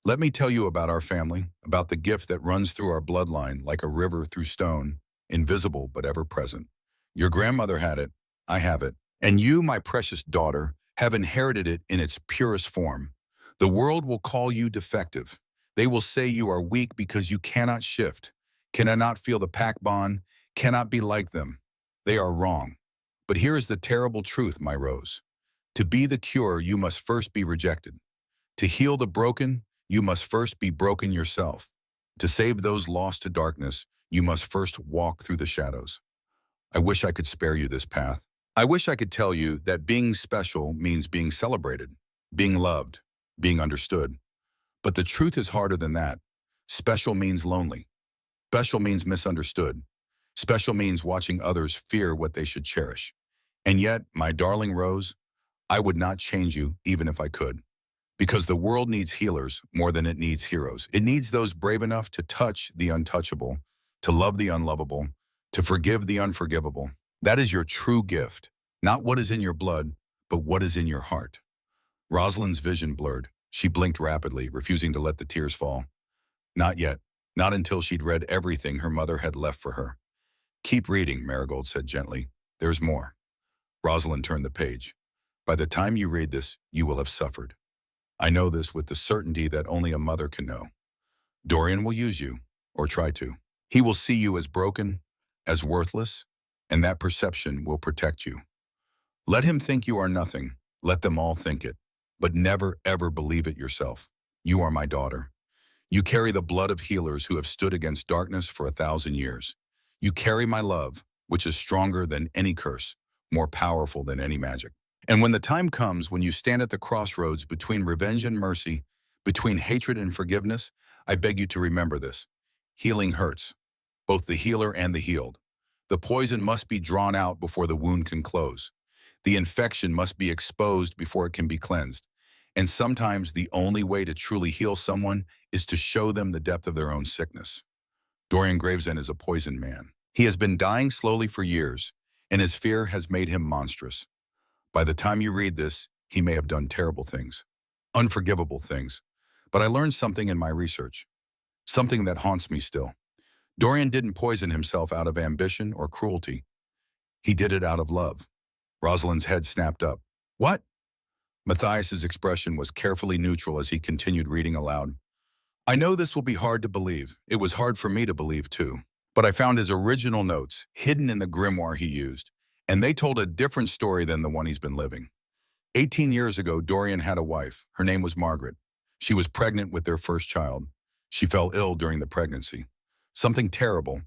Let me tell you about our family, about the gift that runs through our bloodline like a river through stone, invisible but ever present. Your grandmother had it, I have it, and you, my precious daughter, have inherited it in its purest form. The world will call you defective. They will say you are weak because you cannot shift, cannot feel the pack bond, cannot be like them. They are wrong. But here is the terrible truth, my Rose. To be the cure, you must first be rejected. To heal the broken, you must first be broken yourself. To save those lost to darkness, you must first walk through the shadows. I wish I could spare you this path. I wish I could tell you that being special means being celebrated, being loved, being understood. But the truth is harder than that. Special means lonely. Special means misunderstood. Special means watching others fear what they should cherish. And yet, my darling Rose, I would not change you even if I could. Because the world needs healers more than it needs heroes. It needs those brave enough to touch the untouchable, to love the unlovable, to forgive the unforgivable. That is your true gift. Not what is in your blood, but what is in your heart. Rosalind's vision blurred. She blinked rapidly, refusing to let the tears fall. Not yet. Not until she'd read everything her mother had left for her. Keep reading, Marigold said gently. There's more. Rosalind turned the page. By the time you read this, you will have suffered. I know this with the certainty that only a mother can know. Dorian will use you, or try to. He will see you as broken, as worthless, and that perception will protect you. Let him think you are nothing. Let them all think it. But never, ever believe it yourself. You are my daughter. You carry the blood of healers who have stood against darkness for 1,000 years. You carry my love, which is stronger than any curse, more powerful than any magic. And when the time comes when you stand at the crossroads between revenge and mercy, between hatred and forgiveness, I beg you to remember this. Healing hurts, both the healer and the healed. The poison must be drawn out before the wound can close. The infection must be exposed before it can be cleansed. And sometimes the only way to truly heal someone is to show them the depth of their own sickness. Dorian Gravesend is a poisoned man. He has been dying slowly for years, and his fear has made him monstrous. By the time you read this, he may have done terrible things, unforgivable things. But I learned something in my research, something that haunts me still. Dorian didn't poison himself out of ambition or cruelty. He did it out of love. Rosalind's head snapped up. What? Matthias's expression was carefully neutral as he continued reading aloud. I know this will be hard to believe. It was hard for me to believe, too. But I found his original notes hidden in the grimoire he used, and they told a different story than the one he's been living. 18 years ago, Dorian had a wife. Her name was Margaret. She was pregnant with their first child. She fell ill during the pregnancy. Something terrible.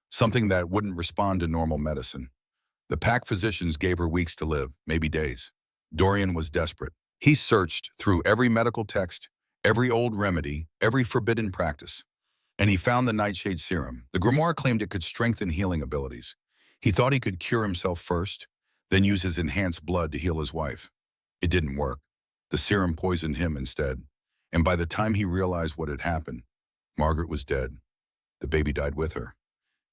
Something that wouldn't respond to normal medicine. The pack physicians gave her weeks to live, maybe days. Dorian was desperate. He searched through every medical text, every old remedy, every forbidden practice. And he found the nightshade serum. The grimoire claimed it could strengthen healing abilities. He thought he could cure himself first, then use his enhanced blood to heal his wife. It didn't work. The serum poisoned him instead. And by the time he realized what had happened, Margaret was dead. The baby died with her.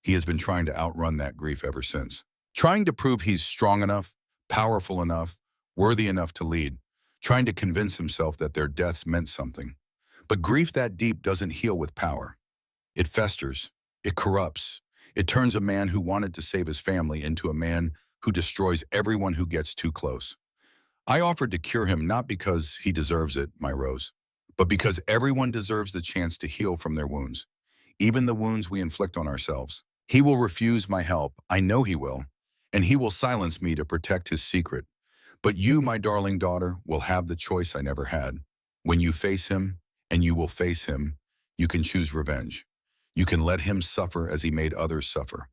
He has been trying to outrun that grief ever since. Trying to prove he's strong enough, powerful enough, worthy enough to lead. Trying to convince himself that their deaths meant something. But grief that deep doesn't heal with power. It festers. It corrupts. It turns a man who wanted to save his family into a man who destroys everyone who gets too close. I offered to cure him not because he deserves it, my Rose, but because everyone deserves the chance to heal from their wounds, even the wounds we inflict on ourselves. He will refuse my help, I know he will, and he will silence me to protect his secret. But you, my darling daughter, will have the choice I never had. When you face him, and you will face him, you can choose revenge. You can let him suffer as he made others suffer.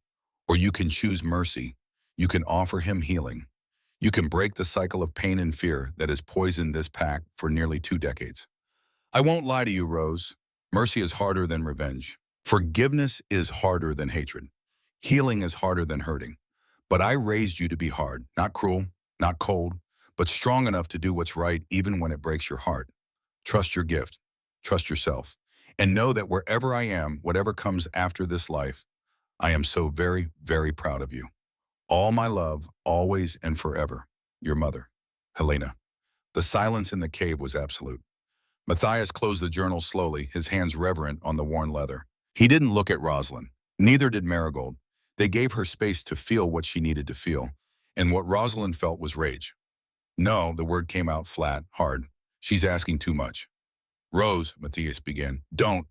Or you can choose mercy. You can offer him healing. You can break the cycle of pain and fear that has poisoned this pack for nearly 2 decades. I won't lie to you, Rose. Mercy is harder than revenge. Forgiveness is harder than hatred. Healing is harder than hurting. But I raised you to be hard, not cruel, not cold, but strong enough to do what's right even when it breaks your heart. Trust your gift. Trust yourself. And know that wherever I am, whatever comes after this life, I am so very, very proud of you. All my love, always and forever. Your mother, Helena. The silence in the cave was absolute. Matthias closed the journal slowly, his hands reverent on the worn leather. He didn't look at Rosalind. Neither did Marigold. They gave her space to feel what she needed to feel. And what Rosalind felt was rage. No, the word came out flat, hard. She's asking too much. Rose, Matthias began. Don't.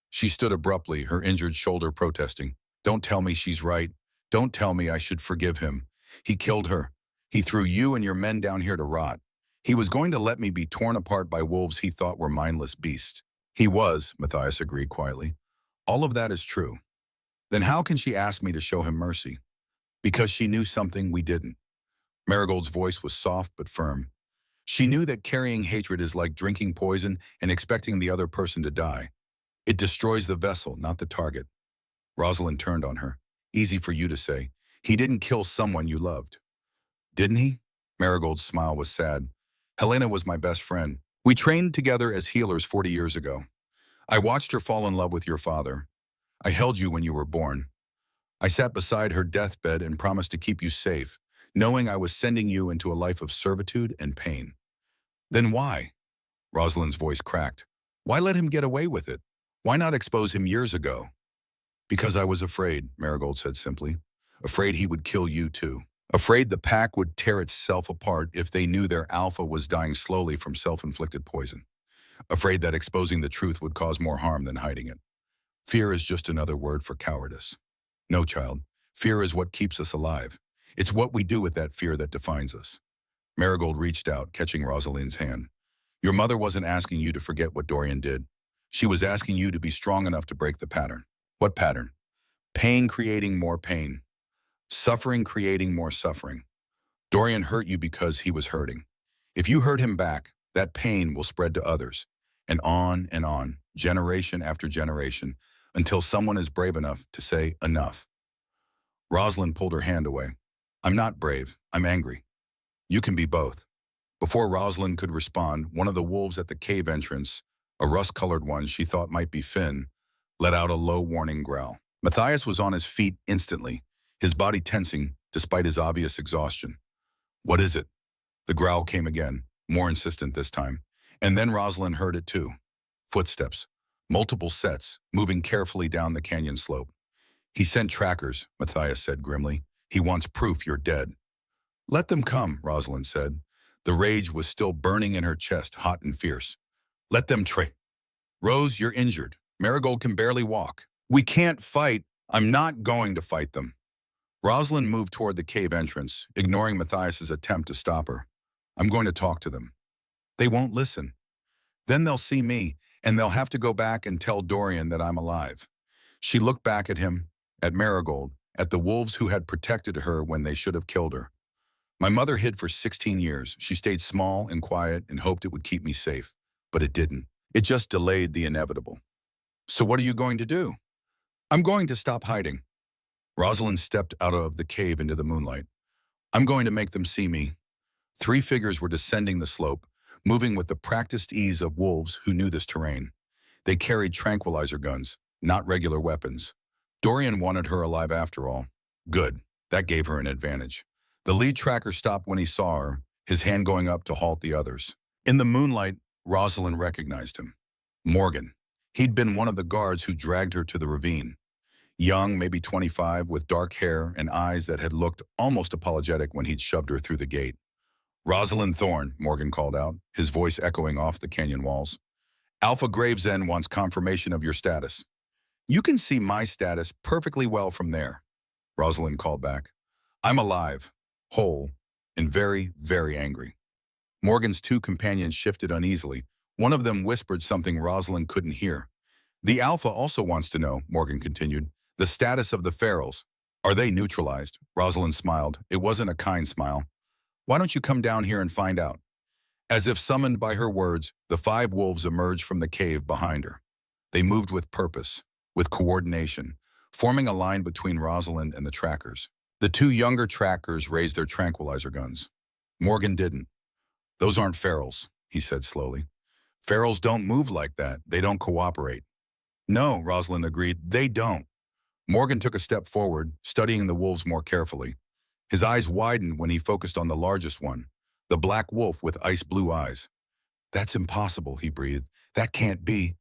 She stood abruptly, her injured shoulder protesting. Don't tell me she's right. Don't tell me I should forgive him. He killed her. He threw you and your men down here to rot. He was going to let me be torn apart by wolves he thought were mindless beasts. He was, Matthias agreed quietly. All of that is true. Then how can she ask me to show him mercy? Because she knew something we didn't. Marigold's voice was soft but firm. She knew that carrying hatred is like drinking poison and expecting the other person to die. It destroys the vessel, not the target. Rosalind turned on her. Easy for you to say. He didn't kill someone you loved. Didn't he? Marigold's smile was sad. Helena was my best friend. We trained together as healers 40 years ago. I watched her fall in love with your father. I held you when you were born. I sat beside her deathbed and promised to keep you safe, knowing I was sending you into a life of servitude and pain. Then why? Rosalind's voice cracked. Why let him get away with it? Why not expose him years ago? Because I was afraid, Marigold said simply. Afraid he would kill you too. Afraid the pack would tear itself apart if they knew their alpha was dying slowly from self-inflicted poison. Afraid that exposing the truth would cause more harm than hiding it. Fear is just another word for cowardice. No, child. Fear is what keeps us alive. It's what we do with that fear that defines us. Marigold reached out, catching Rosalind's hand. Your mother wasn't asking you to forget what Dorian did. She was asking you to be strong enough to break the pattern. What pattern? Pain creating more pain. Suffering creating more suffering. Dorian hurt you because he was hurting. If you hurt him back, that pain will spread to others. And on, generation after generation, until someone is brave enough to say enough. Rosalind pulled her hand away. I'm not brave, I'm angry. You can be both. Before Rosalind could respond, one of the wolves at the cave entrance, a rust-colored one she thought might be Finn, let out a low warning growl. Matthias was on his feet instantly, his body tensing despite his obvious exhaustion. What is it? The growl came again, more insistent this time, and then Rosalind heard it too. Footsteps, multiple sets, moving carefully down the canyon slope. He sent trackers, Matthias said grimly. He wants proof you're dead. Let them come, Rosalind said. The rage was still burning in her chest, hot and fierce. Let them Rose, you're injured. Marigold can barely walk. We can't fight. I'm not going to fight them. Rosalind moved toward the cave entrance, ignoring Matthias's attempt to stop her. I'm going to talk to them. They won't listen. Then they'll see me, and they'll have to go back and tell Dorian that I'm alive. She looked back at him, at Marigold, at the wolves who had protected her when they should have killed her. My mother hid for 16 years. She stayed small and quiet and hoped it would keep me safe. But it didn't. It just delayed the inevitable. So what are you going to do? I'm going to stop hiding. Rosalind stepped out of the cave into the moonlight. I'm going to make them see me. 3 figures were descending the slope, moving with the practiced ease of wolves who knew this terrain. They carried tranquilizer guns, not regular weapons. Dorian wanted her alive after all. Good. That gave her an advantage. The lead tracker stopped when he saw her, his hand going up to halt the others. In the moonlight, Rosalind recognized him. Morgan. He'd been one of the guards who dragged her to the ravine. Young, maybe 25, with dark hair and eyes that had looked almost apologetic when he'd shoved her through the gate. Rosalind Thorne, Morgan called out, his voice echoing off the canyon walls. Alpha Gravesend wants confirmation of your status. You can see my status perfectly well from there, Rosalind called back. I'm alive, whole, and very, very angry. Morgan's 2 companions shifted uneasily. One of them whispered something Rosalind couldn't hear. The Alpha also wants to know, Morgan continued, the status of the ferals. Are they neutralized? Rosalind smiled. It wasn't a kind smile. Why don't you come down here and find out? As if summoned by her words, the 5 wolves emerged from the cave behind her. They moved with purpose, with coordination, forming a line between Rosalind and the trackers. The 2 younger trackers raised their tranquilizer guns. Morgan didn't. Those aren't ferals, he said slowly. Ferals don't move like that. They don't cooperate. No, Rosalind agreed, they don't. Morgan took a step forward, studying the wolves more carefully. His eyes widened when he focused on the largest one, the black wolf with ice-blue eyes. That's impossible, he breathed. That can't be.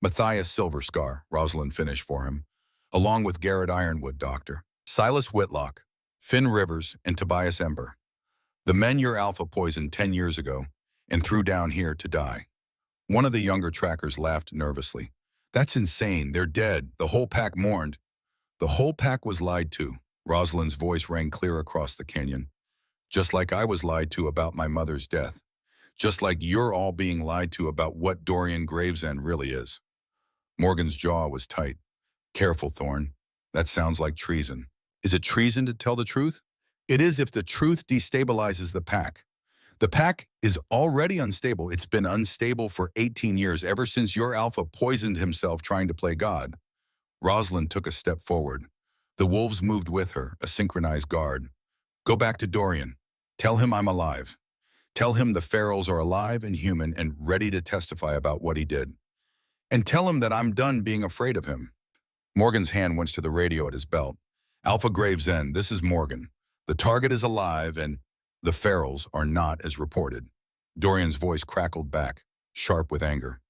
Matthias Silverscar, Rosalind finished for him, along with Garrett Ironwood, Doctor, Silas Whitlock, Finn Rivers, and Tobias Ember. The men your Alpha poisoned 10 years ago and threw down here to die. One of the younger trackers laughed nervously. That's insane. They're dead. The whole pack mourned. The whole pack was lied to. Rosalind's voice rang clear across the canyon. Just like I was lied to about my mother's death. just like you're all being lied to about what Dorian Gravesend really is. Morgan's jaw was tight. Careful, Thorne. That sounds like treason. Is it treason to tell the truth? It is if the truth destabilizes the pack. The pack is already unstable. It's been unstable for 18 years, ever since your alpha poisoned himself trying to play God. Rosalind took a step forward. The wolves moved with her, a synchronized guard. Go back to Dorian. Tell him I'm alive. Tell him the Ferals are alive and human and ready to testify about what he did. And tell him that I'm done being afraid of him. Morgan's hand went to the radio at his belt. Alpha Gravesend, this is Morgan. The target is alive and the Ferals are not as reported. Dorian's voice crackled back, sharp with anger.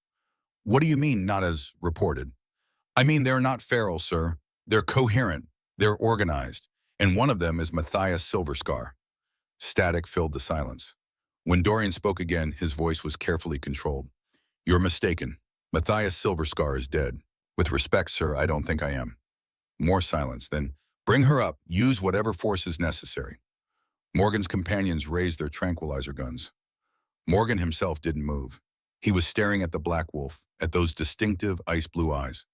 What do you mean, not as reported? I mean, they're not Ferals, sir. They're coherent. They're organized. And one of them is Matthias Silverscar. Static filled the silence. When Dorian spoke again, his voice was carefully controlled. You're mistaken. Matthias Silverscar is dead. With respect, sir, I don't think I am. More silence. Then bring her up. Use whatever force is necessary. Morgan's companions raised their tranquilizer guns. Morgan himself didn't move. He was staring at the Black Wolf, at those distinctive ice-blue eyes.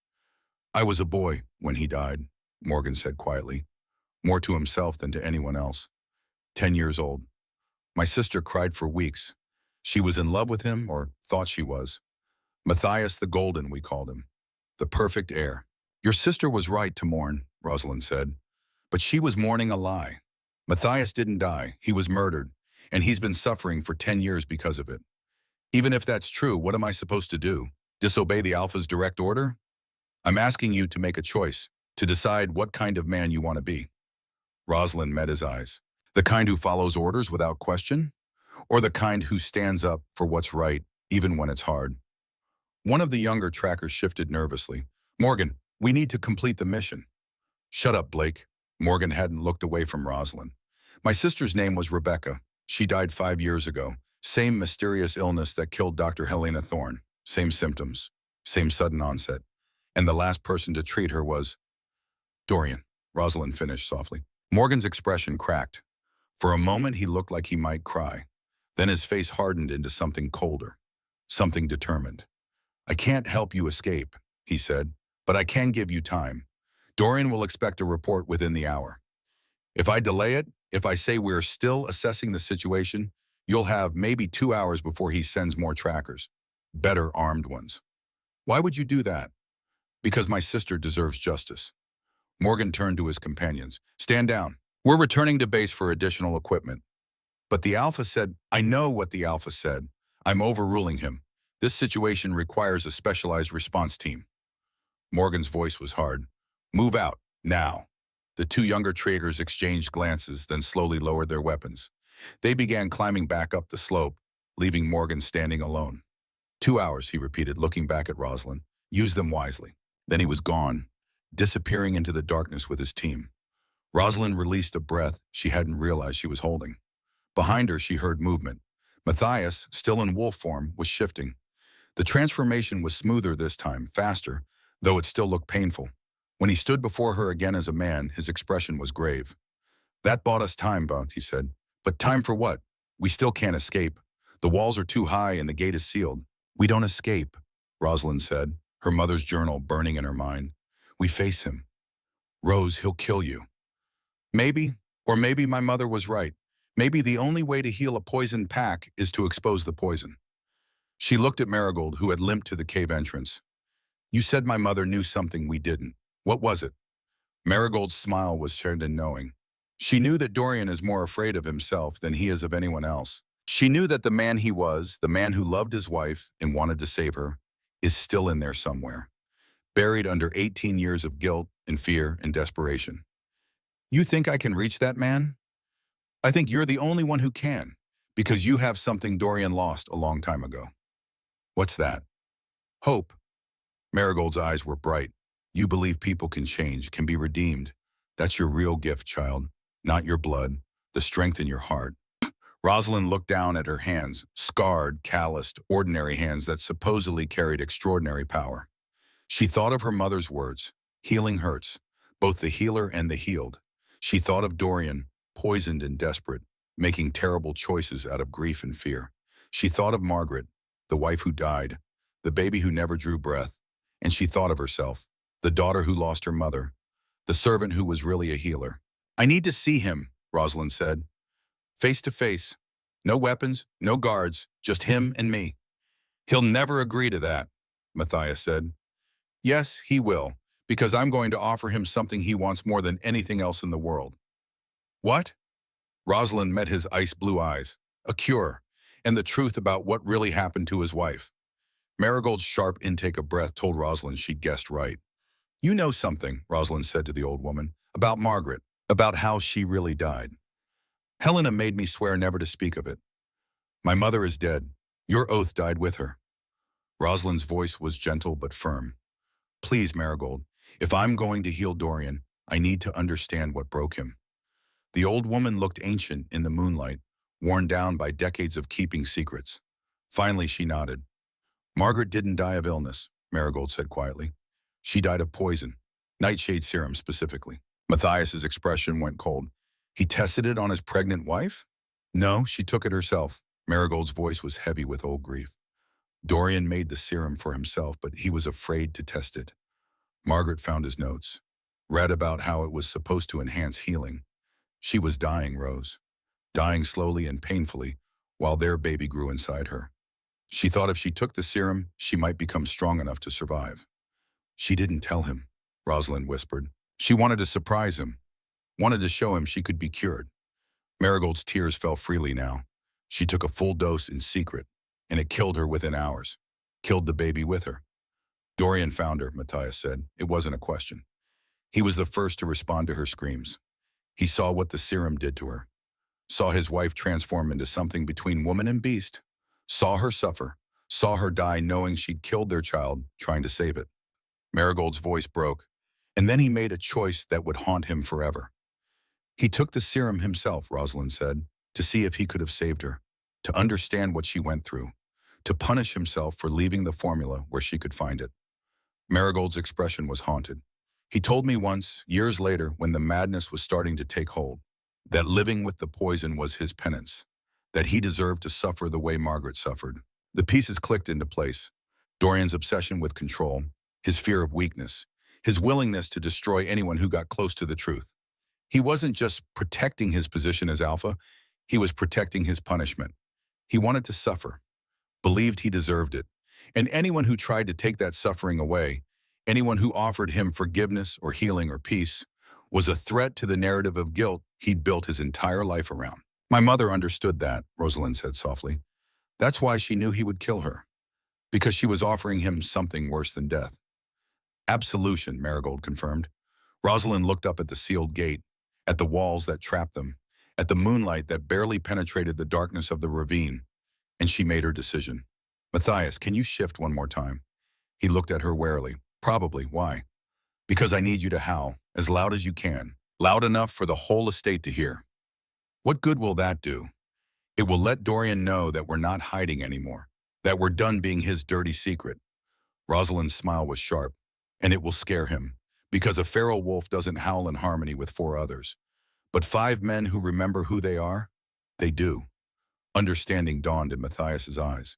I was a boy when he died, Morgan said quietly, more to himself than to anyone else. 10 years old. My sister cried for weeks. She was in love with him, or thought she was. Matthias the Golden, we called him. The perfect heir. Your sister was right to mourn, Rosalind said. But she was mourning a lie. Matthias didn't die. He was murdered, and he's been suffering for 10 years because of it. Even if that's true, what am I supposed to do? Disobey the Alpha's direct order? I'm asking you to make a choice, to decide what kind of man you want to be. Rosalind met his eyes. The kind who follows orders without question? Or the kind who stands up for what's right, even when it's hard? One of the younger trackers shifted nervously. Morgan, we need to complete the mission. Shut up, Blake. Morgan hadn't looked away from Rosalind. My sister's name was Rebecca. She died 5 years ago. Same mysterious illness that killed Dr. Helena Thorne. Same symptoms. Same sudden onset. And the last person to treat her was Dorian. Rosalind finished softly. Morgan's expression cracked. For a moment, he looked like he might cry. Then his face hardened into something colder. Something determined. I can't help you escape, he said, but I can give you time. Dorian will expect a report within the hour. If I delay it, if I say we're still assessing the situation, you'll have maybe 2 hours before he sends more trackers. Better armed ones. Why would you do that? Because my sister deserves justice. Morgan turned to his companions. Stand down. We're returning to base for additional equipment. But the Alpha said, I know what the Alpha said. I'm overruling him. This situation requires a specialized response team. Morgan's voice was hard. Move out, now. The two younger traitors exchanged glances, then slowly lowered their weapons. They began climbing back up the slope, leaving Morgan standing alone. 2 hours, he repeated, looking back at Rosalind. Use them wisely. Then he was gone, disappearing into the darkness with his team. Rosalind released a breath she hadn't realized she was holding. Behind her, she heard movement. Matthias, still in wolf form, was shifting. The transformation was smoother this time, faster, though it still looked painful. When he stood before her again as a man, his expression was grave. That bought us time, Bunt, he said. But time for what? We still can't escape. The walls are too high and the gate is sealed. We don't escape, Rosalind said, her mother's journal burning in her mind. We face him. Rose, he'll kill you. Maybe, or maybe my mother was right. Maybe the only way to heal a poisoned pack is to expose the poison. She looked at Marigold, who had limped to the cave entrance. You said my mother knew something we didn't. What was it? Marigold's smile was shared in knowing. She knew that Dorian is more afraid of himself than he is of anyone else. She knew that the man he was, the man who loved his wife and wanted to save her, is still in there somewhere, buried under 18 years of guilt and fear and desperation. You think I can reach that man? I think you're the only one who can, because you have something Dorian lost a long time ago. What's that? Hope. Marigold's eyes were bright. You believe people can change, can be redeemed. That's your real gift, child. Not your blood, the strength in your heart. Rosalind looked down at her hands, scarred, calloused, ordinary hands that supposedly carried extraordinary power. She thought of her mother's words, healing hurts, both the healer and the healed. She thought of Dorian, poisoned and desperate, making terrible choices out of grief and fear. She thought of Margaret, the wife who died, the baby who never drew breath, and she thought of herself, the daughter who lost her mother, the servant who was really a healer. I need to see him, Rosalind said. Face to face. No weapons, no guards, just him and me. He'll never agree to that, Matthias said. Yes, he will, because I'm going to offer him something he wants more than anything else in the world. What? Rosalind met his ice-blue eyes. A cure, and the truth about what really happened to his wife. Marigold's sharp intake of breath told Rosalind she'd guessed right. You know something, Rosalind said to the old woman, about Margaret, about how she really died. Helena made me swear never to speak of it. My mother is dead. Your oath died with her. Rosalind's voice was gentle but firm. Please, Marigold, if I'm going to heal Dorian, I need to understand what broke him. The old woman looked ancient in the moonlight, worn down by decades of keeping secrets. Finally, she nodded. Margaret didn't die of illness, Marigold said quietly. She died of poison, nightshade serum specifically. Matthias's expression went cold. He tested it on his pregnant wife? No, she took it herself. Marigold's voice was heavy with old grief. Dorian made the serum for himself, but he was afraid to test it. Margaret found his notes, read about how it was supposed to enhance healing. She was dying, Rose. Dying slowly and painfully, while their baby grew inside her. She thought if she took the serum, she might become strong enough to survive. She didn't tell him, Rosalind whispered. She wanted to surprise him, wanted to show him she could be cured. Marigold's tears fell freely now. She took a full dose in secret, and it killed her within hours. Killed the baby with her. Dorian found her, Matthias said. It wasn't a question. He was the first to respond to her screams. He saw what the serum did to her. Saw his wife transform into something between woman and beast. Saw her suffer. Saw her die knowing she'd killed their child, trying to save it. Marigold's voice broke. And then he made a choice that would haunt him forever. He took the serum himself, Rosalind said, to see if he could have saved her, to understand what she went through, to punish himself for leaving the formula where she could find it. Marigold's expression was haunted. He told me once, years later, when the madness was starting to take hold, that living with the poison was his penance, that he deserved to suffer the way Margaret suffered. The pieces clicked into place. Dorian's obsession with control, his fear of weakness, his willingness to destroy anyone who got close to the truth. He wasn't just protecting his position as Alpha, he was protecting his punishment. He wanted to suffer, believed he deserved it, and anyone who tried to take that suffering away, anyone who offered him forgiveness or healing or peace, was a threat to the narrative of guilt he'd built his entire life around. My mother understood that, Rosalind said softly. That's why she knew he would kill her, because she was offering him something worse than death. Absolution, Marigold confirmed. Rosalind looked up at the sealed gate, at the walls that trapped them, at the moonlight that barely penetrated the darkness of the ravine, and she made her decision. Matthias, can you shift one more time? He looked at her warily. Probably. Why? Because I need you to howl, as loud as you can, loud enough for the whole estate to hear. What good will that do? It will let Dorian know that we're not hiding anymore, that we're done being his dirty secret. Rosalind's smile was sharp, and it will scare him, because a feral wolf doesn't howl in harmony with 4 others. But 5 men who remember who they are, they do. Understanding dawned in Matthias's eyes.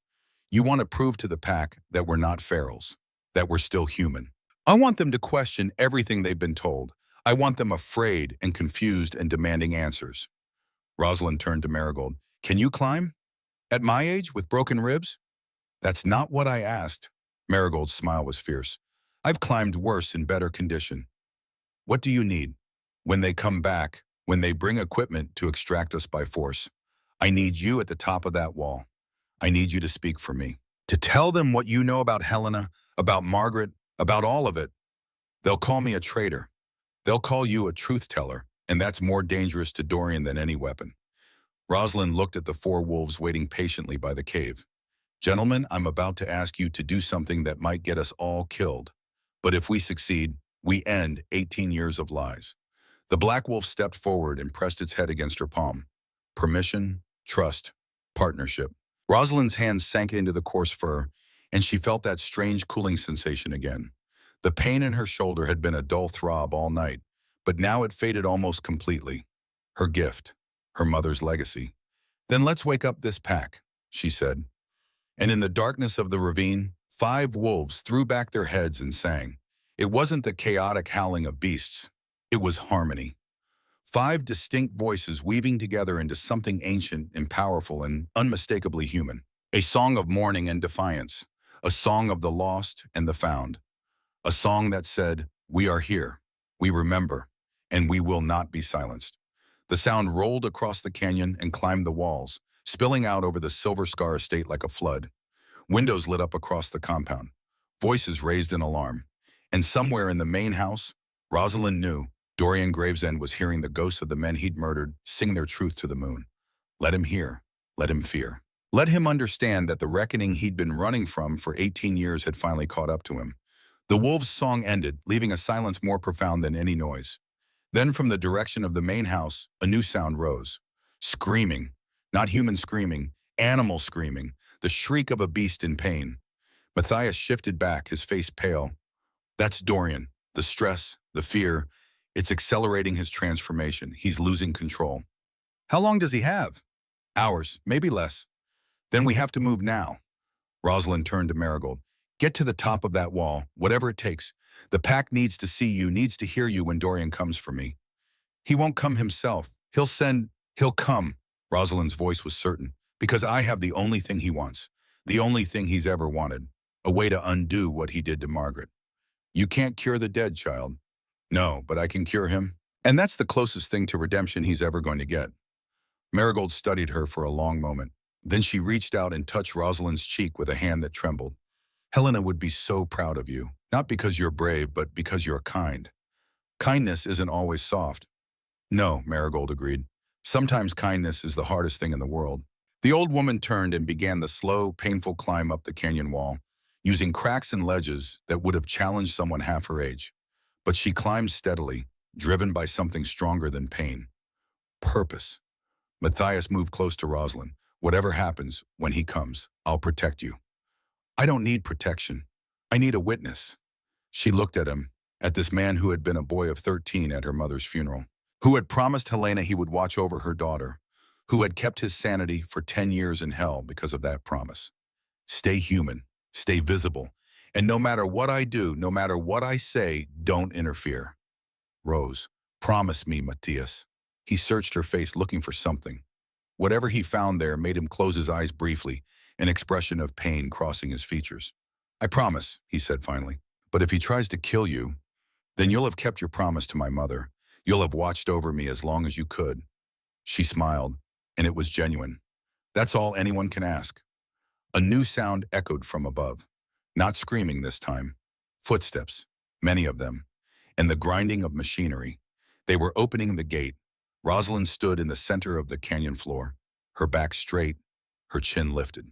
You want to prove to the pack that we're not ferals, that we're still human. I want them to question everything they've been told. I want them afraid and confused and demanding answers. Rosalind turned to Marigold. Can you climb? At my age, with broken ribs? That's not what I asked. Marigold's smile was fierce. I've climbed worse in better condition. What do you need? When they come back, when they bring equipment to extract us by force, I need you at the top of that wall. I need you to speak for me. To tell them what you know about Helena, about Margaret, about all of it. They'll call me a traitor. They'll call you a truth teller, and that's more dangerous to Dorian than any weapon. Rosalind looked at the 4 wolves waiting patiently by the cave. Gentlemen, I'm about to ask you to do something that might get us all killed. But if we succeed, we end 18 years of lies. The black wolf stepped forward and pressed its head against her palm. Permission, trust, partnership. Rosalind's hands sank into the coarse fur, and she felt that strange cooling sensation again. The pain in her shoulder had been a dull throb all night, but now it faded almost completely. Her gift, her mother's legacy. Then let's wake up this pack. she said. And in the darkness of the ravine, 5 wolves threw back their heads and sang. It wasn't the chaotic howling of beasts. It was harmony. 5 distinct voices weaving together into something ancient and powerful and unmistakably human. A song of mourning and defiance. A song of the lost and the found. A song that said, "We are here, we remember, and we will not be silenced." The sound rolled across the canyon and climbed the walls, spilling out over the Silver Scar estate like a flood. Windows lit up across the compound. Voices raised in alarm. And somewhere in the main house, Rosalind knew Dorian Gravesend was hearing the ghosts of the men he'd murdered sing their truth to the moon. Let him hear. Let him fear. Let him understand that the reckoning he'd been running from for 18 years had finally caught up to him. The wolves' song ended, leaving a silence more profound than any noise. Then from the direction of the main house, a new sound rose. Screaming. Not human screaming, animal screaming, the shriek of a beast in pain. Matthias shifted back, his face pale. That's Dorian. The stress, the fear, it's accelerating his transformation. He's losing control. How long does he have? Hours, maybe less. Then we have to move now. Rosalind turned to Marigold. Get to the top of that wall, whatever it takes. The pack needs to see you, needs to hear you when Dorian comes for me. He won't come himself. He'll come. Rosalind's voice was certain. Because I have the only thing he wants. The only thing he's ever wanted. A way to undo what he did to Margaret. You can't cure the dead, child. No, but I can cure him. And that's the closest thing to redemption he's ever going to get. Marigold studied her for a long moment. Then she reached out and touched Rosalind's cheek with a hand that trembled. Helena would be so proud of you. Not because you're brave, but because you're kind. Kindness isn't always soft. No, Marigold agreed. Sometimes kindness is the hardest thing in the world. The old woman turned and began the slow, painful climb up the canyon wall, using cracks and ledges that would have challenged someone half her age. But she climbed steadily, driven by something stronger than pain. Purpose. Matthias moved close to Rosalind. Whatever happens, when he comes, I'll protect you. I don't need protection. I need a witness. She looked at him, at this man who had been a boy of 13 at her mother's funeral, who had promised Helena he would watch over her daughter, who had kept his sanity for 10 years in hell because of that promise. Stay human, stay visible, and no matter what I do, no matter what I say, don't interfere. Rose, promise me, Matthias. He searched her face looking for something. Whatever he found there made him close his eyes briefly, an expression of pain crossing his features. I promise, he said finally. But if he tries to kill you, then you'll have kept your promise to my mother. You'll have watched over me as long as you could. She smiled, and it was genuine. That's all anyone can ask. A new sound echoed from above. Not screaming this time. Footsteps, many of them, and the grinding of machinery. They were opening the gate. Rosalind stood in the center of the canyon floor, her back straight, her chin lifted.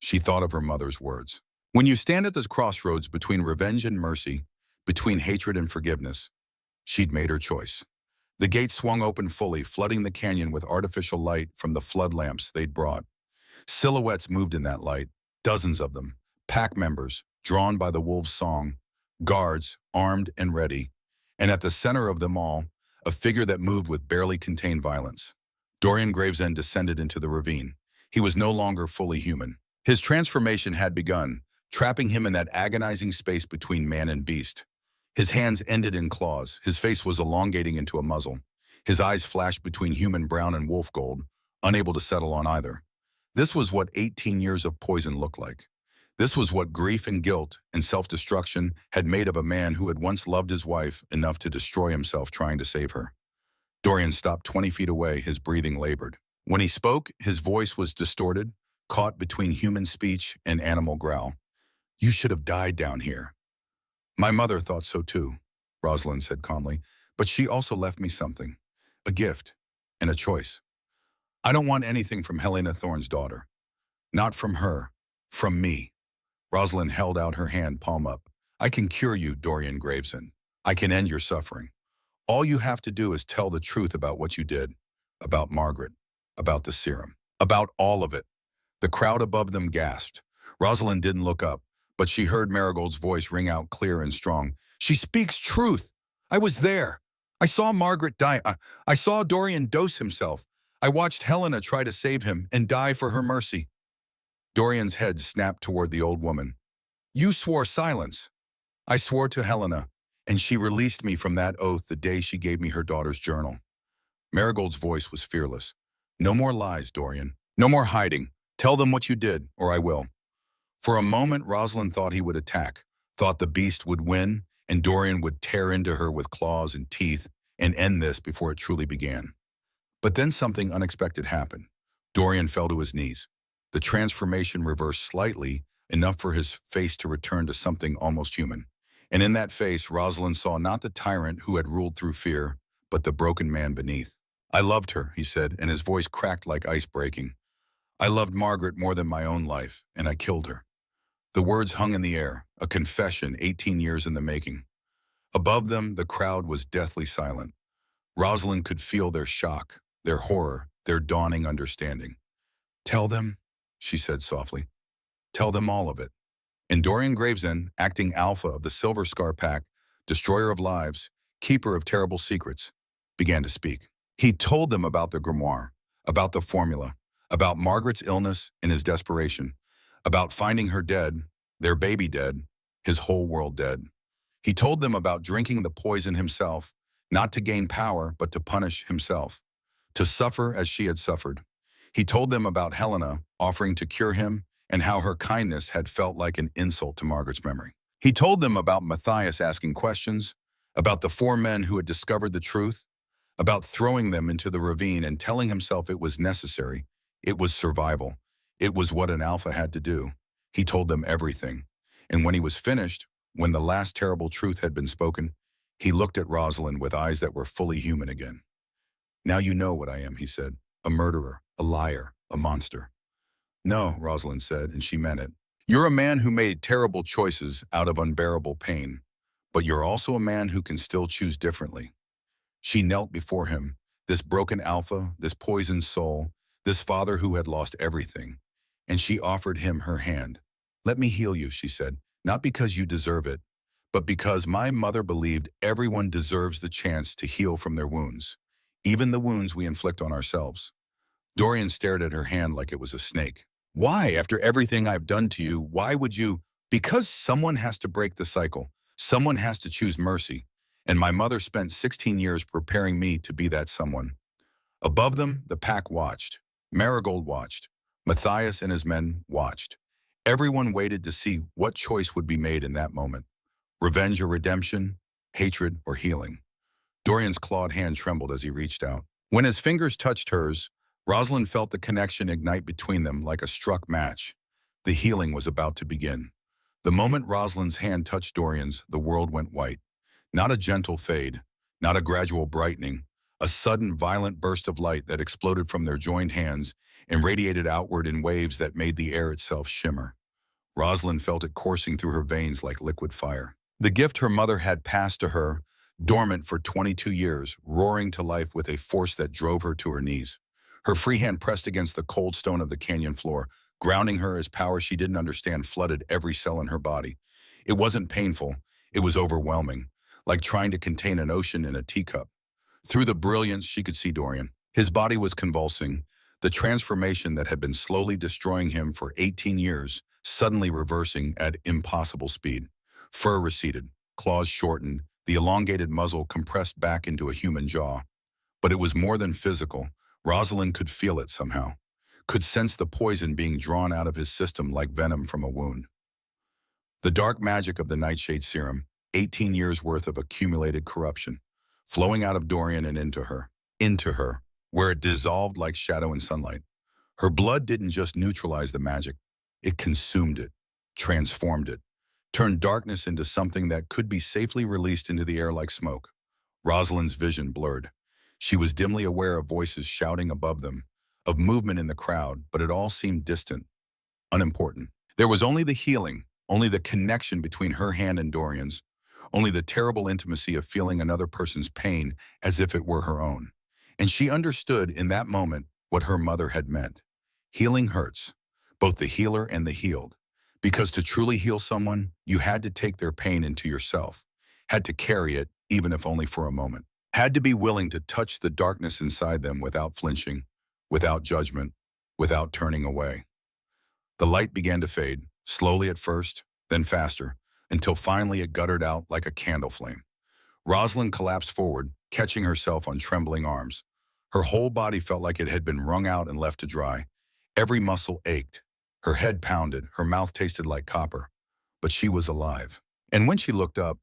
She thought of her mother's words. When you stand at this crossroads between revenge and mercy, between hatred and forgiveness, she'd made her choice. The gate swung open fully, flooding the canyon with artificial light from the flood lamps they'd brought. Silhouettes moved in that light, dozens of them, pack members, drawn by the wolves' song, guards, armed and ready, and at the center of them all, a figure that moved with barely contained violence. Dorian Gravesend descended into the ravine. He was no longer fully human. His transformation had begun, trapping him in that agonizing space between man and beast. His hands ended in claws, his face was elongating into a muzzle. His eyes flashed between human brown and wolf gold, unable to settle on either. This was what 18 years of poison looked like. This was what grief and guilt and self-destruction had made of a man who had once loved his wife enough to destroy himself trying to save her. Dorian stopped 20 feet away, his breathing labored. When he spoke, his voice was distorted, caught between human speech and animal growl. You should have died down here. My mother thought so too, Rosalind said calmly, but she also left me something, a gift and a choice. I don't want anything from Helena Thorne's daughter. Not from her, from me. Rosalind held out her hand, palm up. I can cure you, Dorian Gravesend. I can end your suffering. All you have to do is tell the truth about what you did, about Margaret, about the serum, about all of it. The crowd above them gasped. Rosalind didn't look up, but she heard Marigold's voice ring out clear and strong. She speaks truth. I was there. I saw Margaret die. I saw Dorian dose himself. I watched Helena try to save him and die for her mercy. Dorian's head snapped toward the old woman. You swore silence. I swore to Helena, and she released me from that oath the day she gave me her daughter's journal. Marigold's voice was fearless. No more lies, Dorian. No more hiding. Tell them what you did, or I will. For a moment, Rosalind thought he would attack, thought the beast would win, and Dorian would tear into her with claws and teeth and end this before it truly began. But then something unexpected happened. Dorian fell to his knees. The transformation reversed slightly, enough for his face to return to something almost human. And in that face, Rosalind saw not the tyrant who had ruled through fear, but the broken man beneath. I loved her, he said, and his voice cracked like ice breaking. I loved Margaret more than my own life, and I killed her. The words hung in the air, a confession 18 years in the making. Above them, the crowd was deathly silent. Rosalind could feel their shock, their horror, their dawning understanding. Tell them, she said softly. Tell them all of it. And Dorian Gravesend, acting alpha of the Silver Scar Pack, destroyer of lives, keeper of terrible secrets, began to speak. He told them about the grimoire, about the formula, about Margaret's illness and his desperation, about finding her dead, their baby dead, his whole world dead. He told them about drinking the poison himself, not to gain power, but to punish himself, to suffer as she had suffered. He told them about Helena offering to cure him and how her kindness had felt like an insult to Margaret's memory. He told them about Matthias asking questions, about the 4 men who had discovered the truth, about throwing them into the ravine and telling himself it was necessary. It was survival. It was what an alpha had to do. He told them everything. And when he was finished, when the last terrible truth had been spoken, he looked at Rosalind with eyes that were fully human again. Now you know what I am, he said. A murderer, a liar, a monster. No, Rosalind said, and she meant it. You're a man who made terrible choices out of unbearable pain, but you're also a man who can still choose differently. She knelt before him, this broken alpha, this poisoned soul, this father who had lost everything, and she offered him her hand. Let me heal you, she said, not because you deserve it, but because my mother believed everyone deserves the chance to heal from their wounds, even the wounds we inflict on ourselves. Dorian stared at her hand like it was a snake. Why, after everything I've done to you, why would you? Because someone has to break the cycle. Someone has to choose mercy. And my mother spent 16 years preparing me to be that someone. Above them, the pack watched. Marigold watched. Matthias and his men watched. Everyone waited to see what choice would be made in that moment. Revenge or redemption, hatred or healing. Dorian's clawed hand trembled as he reached out. When his fingers touched hers, Rosalind felt the connection ignite between them like a struck match. The healing was about to begin. The moment Rosalind's hand touched Dorian's, the world went white. Not a gentle fade, not a gradual brightening, a sudden violent burst of light that exploded from their joined hands and radiated outward in waves that made the air itself shimmer. Rosalind felt it coursing through her veins like liquid fire. The gift her mother had passed to her, dormant for 22 years, roaring to life with a force that drove her to her knees. Her free hand pressed against the cold stone of the canyon floor, grounding her as power she didn't understand flooded every cell in her body. It wasn't painful. It was overwhelming, like trying to contain an ocean in a teacup. Through the brilliance, she could see Dorian. His body was convulsing, the transformation that had been slowly destroying him for 18 years, suddenly reversing at impossible speed. Fur receded, claws shortened, the elongated muzzle compressed back into a human jaw. But it was more than physical. Rosalind could feel it somehow, could sense the poison being drawn out of his system like venom from a wound. The dark magic of the Nightshade Serum, 18 years worth of accumulated corruption, flowing out of Dorian and into her, where it dissolved like shadow in sunlight. Her blood didn't just neutralize the magic, it consumed it, transformed it, turned darkness into something that could be safely released into the air like smoke. Rosalind's vision blurred. She was dimly aware of voices shouting above them, of movement in the crowd, but it all seemed distant, unimportant. There was only the healing, only the connection between her hand and Dorian's, only the terrible intimacy of feeling another person's pain as if it were her own. And she understood in that moment what her mother had meant. Healing hurts, both the healer and the healed. Because to truly heal someone, you had to take their pain into yourself, had to carry it, even if only for a moment, had to be willing to touch the darkness inside them without flinching, without judgment, without turning away. The light began to fade, slowly at first, then faster, until finally it guttered out like a candle flame. Rosalind collapsed forward, catching herself on trembling arms. Her whole body felt like it had been wrung out and left to dry. Every muscle ached. Her head pounded, her mouth tasted like copper. But she was alive. And when she looked up,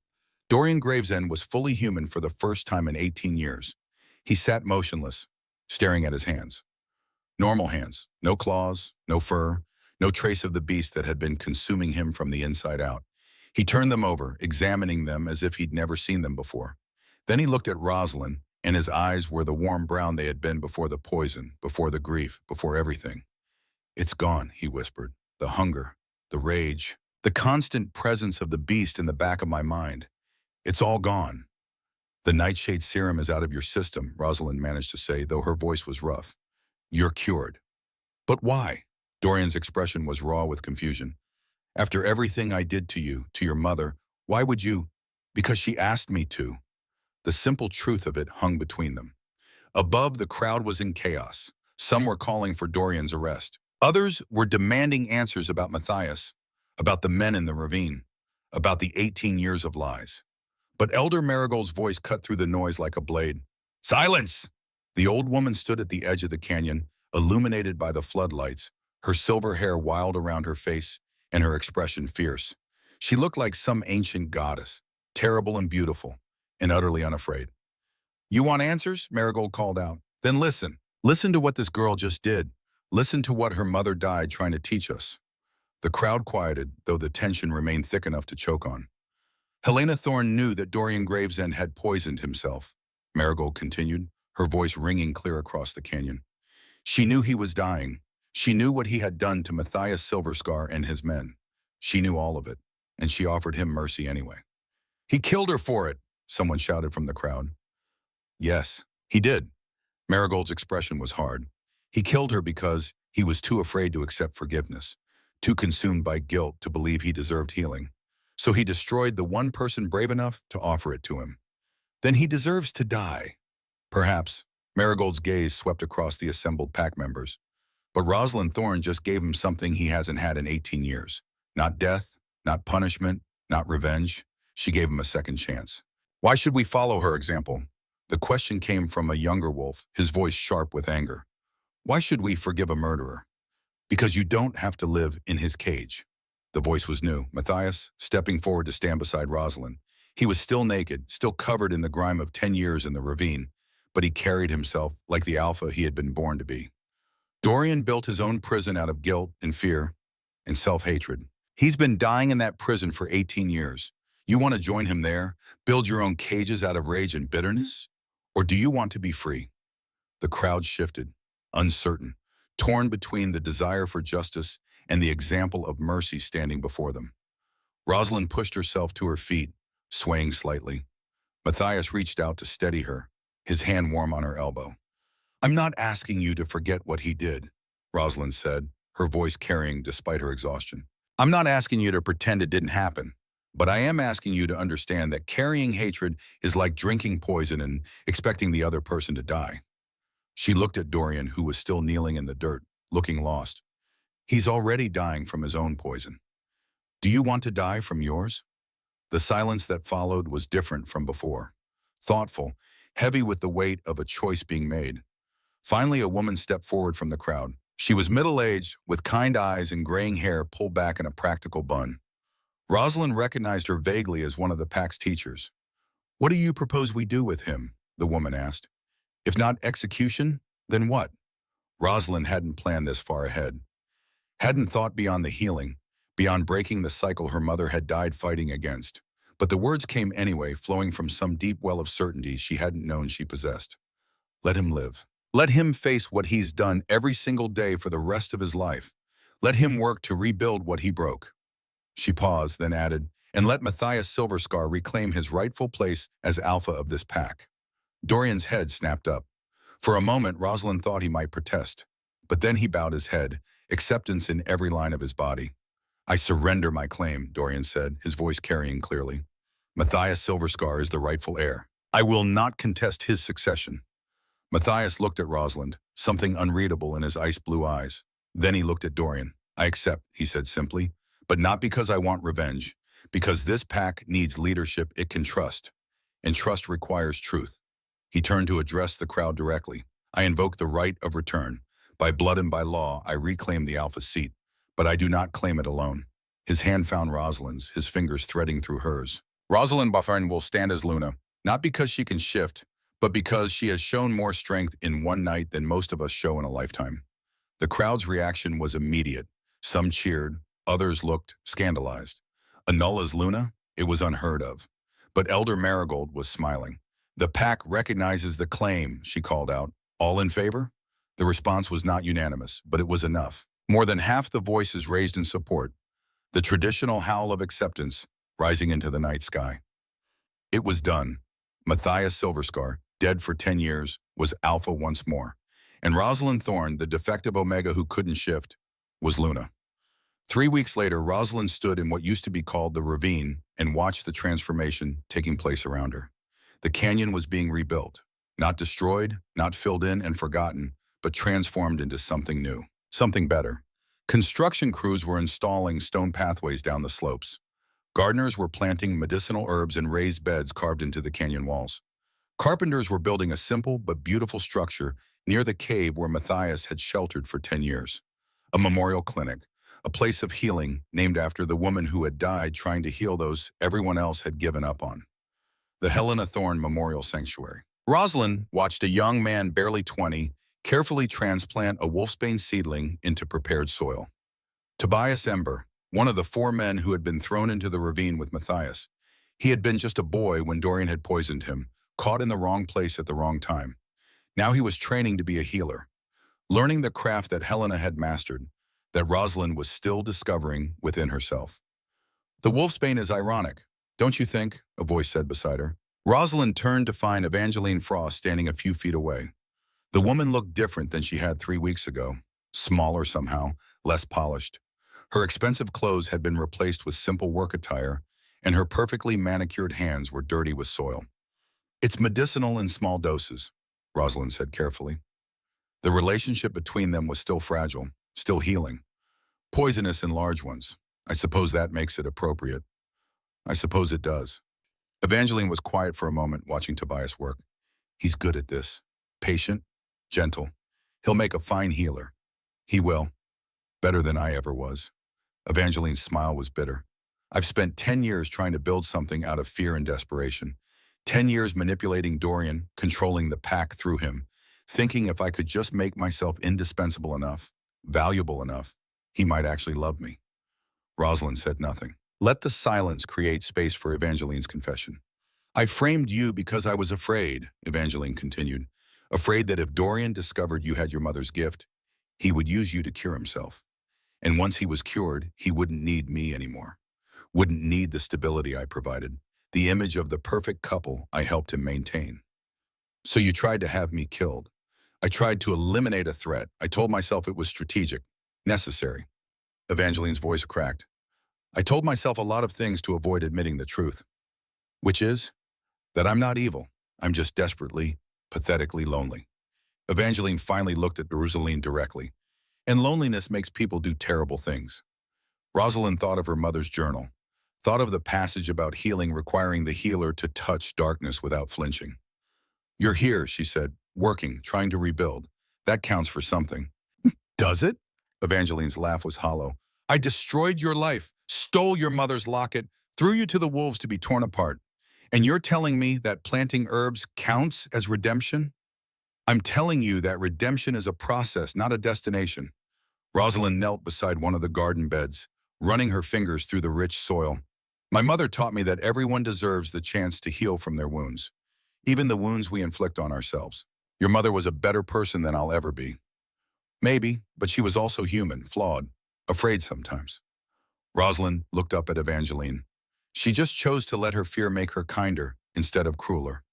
Dorian Gravesend was fully human for the first time in 18 years. He sat motionless, staring at his hands. Normal hands, no claws, no fur, no trace of the beast that had been consuming him from the inside out. He turned them over, examining them as if he'd never seen them before. Then he looked at Rosalind, and his eyes were the warm brown they had been before the poison, before the grief, before everything. "It's gone," he whispered. "The hunger, the rage, the constant presence of the beast in the back of my mind. It's all gone." "The nightshade serum is out of your system," Rosalind managed to say, though her voice was rough. "You're cured." "But why?" Dorian's expression was raw with confusion. "After everything I did to you, to your mother, why would you?" "Because she asked me to." The simple truth of it hung between them. Above, the crowd was in chaos. Some were calling for Dorian's arrest. Others were demanding answers about Matthias, about the men in the ravine, about the 18 years of lies. But Elder Marigold's voice cut through the noise like a blade. "Silence!" The old woman stood at the edge of the canyon, illuminated by the floodlights, her silver hair wild around her face and her expression fierce. She looked like some ancient goddess, terrible and beautiful, and utterly unafraid. "You want answers?" Marigold called out. "Then listen. Listen to what this girl just did. Listen to what her mother died trying to teach us." The crowd quieted, though the tension remained thick enough to choke on. "Helena Thorne knew that Dorian Gravesend had poisoned himself," Marigold continued, her voice ringing clear across the canyon. "She knew he was dying. She knew what he had done to Matthias Silverscar and his men. She knew all of it, and she offered him mercy anyway." "He killed her for it," someone shouted from the crowd. "Yes, he did." Marigold's expression was hard. "He killed her because he was too afraid to accept forgiveness, too consumed by guilt to believe he deserved healing. So he destroyed the one person brave enough to offer it to him. Then he deserves to die." "Perhaps." Marigold's gaze swept across the assembled pack members. "But Rosalind Thorne just gave him something he hasn't had in 18 years. Not death, not punishment, not revenge. She gave him a second chance. Why should we follow her example?" The question came from a younger wolf, his voice sharp with anger. "Why should we forgive a murderer?" "Because you don't have to live in his cage." The voice was new. Matthias, stepping forward to stand beside Rosalind. He was still naked, still covered in the grime of 10 years in the ravine, but he carried himself like the alpha he had been born to be. Dorian built his own prison out of guilt and fear and self-hatred. He's been dying in that prison for 18 years. You want to join him there, build your own cages out of rage and bitterness? Or do you want to be free? The crowd shifted, uncertain, torn between the desire for justice and the example of mercy standing before them. Rosalind pushed herself to her feet, swaying slightly. Matthias reached out to steady her, his hand warm on her elbow. "I'm not asking you to forget what he did," Rosalind said, her voice carrying despite her exhaustion. "I'm not asking you to pretend it didn't happen, but I am asking you to understand that carrying hatred is like drinking poison and expecting the other person to die." She looked at Dorian, who was still kneeling in the dirt, looking lost. "He's already dying from his own poison. Do you want to die from yours?" The silence that followed was different from before. Thoughtful, heavy with the weight of a choice being made. Finally, a woman stepped forward from the crowd. She was middle-aged, with kind eyes and graying hair pulled back in a practical bun. Rosalind recognized her vaguely as one of the pack's teachers. "What do you propose we do with him?" the woman asked. "If not execution, then what?" Rosalind hadn't planned this far ahead. Hadn't thought beyond the healing, beyond breaking the cycle her mother had died fighting against. But the words came anyway, flowing from some deep well of certainty she hadn't known she possessed. Let him live. Let him face what he's done every single day for the rest of his life. Let him work to rebuild what he broke. She paused, then added, and let Matthias Silverscar reclaim his rightful place as alpha of this pack. Dorian's head snapped up. For a moment, Rosalind thought he might protest. But then he bowed his head, acceptance in every line of his body. "I surrender my claim," Dorian said, his voice carrying clearly. "Matthias Silverscar is the rightful heir. I will not contest his succession." Matthias looked at Rosalind, something unreadable in his ice-blue eyes. Then he looked at Dorian. I accept, he said simply, but not because I want revenge, because this pack needs leadership it can trust, and trust requires truth. He turned to address the crowd directly. I invoke the right of return. By blood and by law, I reclaim the Alpha seat, but I do not claim it alone. His hand found Rosalind's, his fingers threading through hers. Rosalind Buffern will stand as Luna, not because she can shift, but because she has shown more strength in one night than most of us show in a lifetime. The crowd's reaction was immediate. Some cheered, others looked scandalized. Annul as Luna? It was unheard of. But Elder Marigold was smiling. The pack recognizes the claim, she called out. All in favor? The response was not unanimous, but it was enough. More than half the voices raised in support. The traditional howl of acceptance rising into the night sky. It was done. Matthias Silverscar, dead for 10 years, was Alpha once more. And Rosalind Thorne, the defective Omega who couldn't shift, was Luna. 3 weeks later, Rosalind stood in what used to be called the ravine and watched the transformation taking place around her. The canyon was being rebuilt, not destroyed, not filled in and forgotten, but transformed into something new, something better. Construction crews were installing stone pathways down the slopes. Gardeners were planting medicinal herbs in raised beds carved into the canyon walls. Carpenters were building a simple but beautiful structure near the cave where Matthias had sheltered for 10 years. A memorial clinic, a place of healing named after the woman who had died trying to heal those everyone else had given up on. The Helena Thorne Memorial Sanctuary. Rosalind watched a young man barely 20 carefully transplant a wolfsbane seedling into prepared soil. Tobias Ember, one of the 4 men who had been thrown into the ravine with Matthias. He had been just a boy when Dorian had poisoned him, caught in the wrong place at the wrong time. Now he was training to be a healer, learning the craft that Helena had mastered, that Rosalind was still discovering within herself. The wolfsbane is ironic, don't you think? A voice said beside her. Rosalind turned to find Evangeline Frost standing a few feet away. The woman looked different than she had 3 weeks ago, smaller somehow, less polished. Her expensive clothes had been replaced with simple work attire, and her perfectly manicured hands were dirty with soil. It's medicinal in small doses, Rosalind said carefully. The relationship between them was still fragile, still healing. Poisonous in large ones. I suppose that makes it appropriate. I suppose it does. Evangeline was quiet for a moment, watching Tobias work. He's good at this. Patient, gentle. He'll make a fine healer. He will. Better than I ever was. Evangeline's smile was bitter. I've spent 10 years trying to build something out of fear and desperation. 10 years manipulating Dorian, controlling the pack through him, thinking if I could just make myself indispensable enough, valuable enough, he might actually love me. Rosalind said nothing. Let the silence create space for Evangeline's confession. I framed you because I was afraid, Evangeline continued. Afraid that if Dorian discovered you had your mother's gift, he would use you to cure himself. And once he was cured, he wouldn't need me anymore. Wouldn't need the stability I provided, the image of the perfect couple I helped him maintain. So you tried to have me killed. I tried to eliminate a threat. I told myself it was strategic, necessary. Evangeline's voice cracked. I told myself a lot of things to avoid admitting the truth, which is that I'm not evil. I'm just desperately, pathetically lonely. Evangeline finally looked at Rosalind directly. And loneliness makes people do terrible things. Rosalind thought of her mother's journal, thought of the passage about healing requiring the healer to touch darkness without flinching. You're here, she said, working, trying to rebuild. That counts for something. Does it? Evangeline's laugh was hollow. I destroyed your life, stole your mother's locket, threw you to the wolves to be torn apart. And you're telling me that planting herbs counts as redemption? I'm telling you that redemption is a process, not a destination. Rosalind knelt beside one of the garden beds, running her fingers through the rich soil. My mother taught me that everyone deserves the chance to heal from their wounds, even the wounds we inflict on ourselves. Your mother was a better person than I'll ever be. Maybe, but she was also human, flawed, afraid sometimes. Rosalind looked up at Evangeline. She just chose to let her fear make her kinder instead of crueler.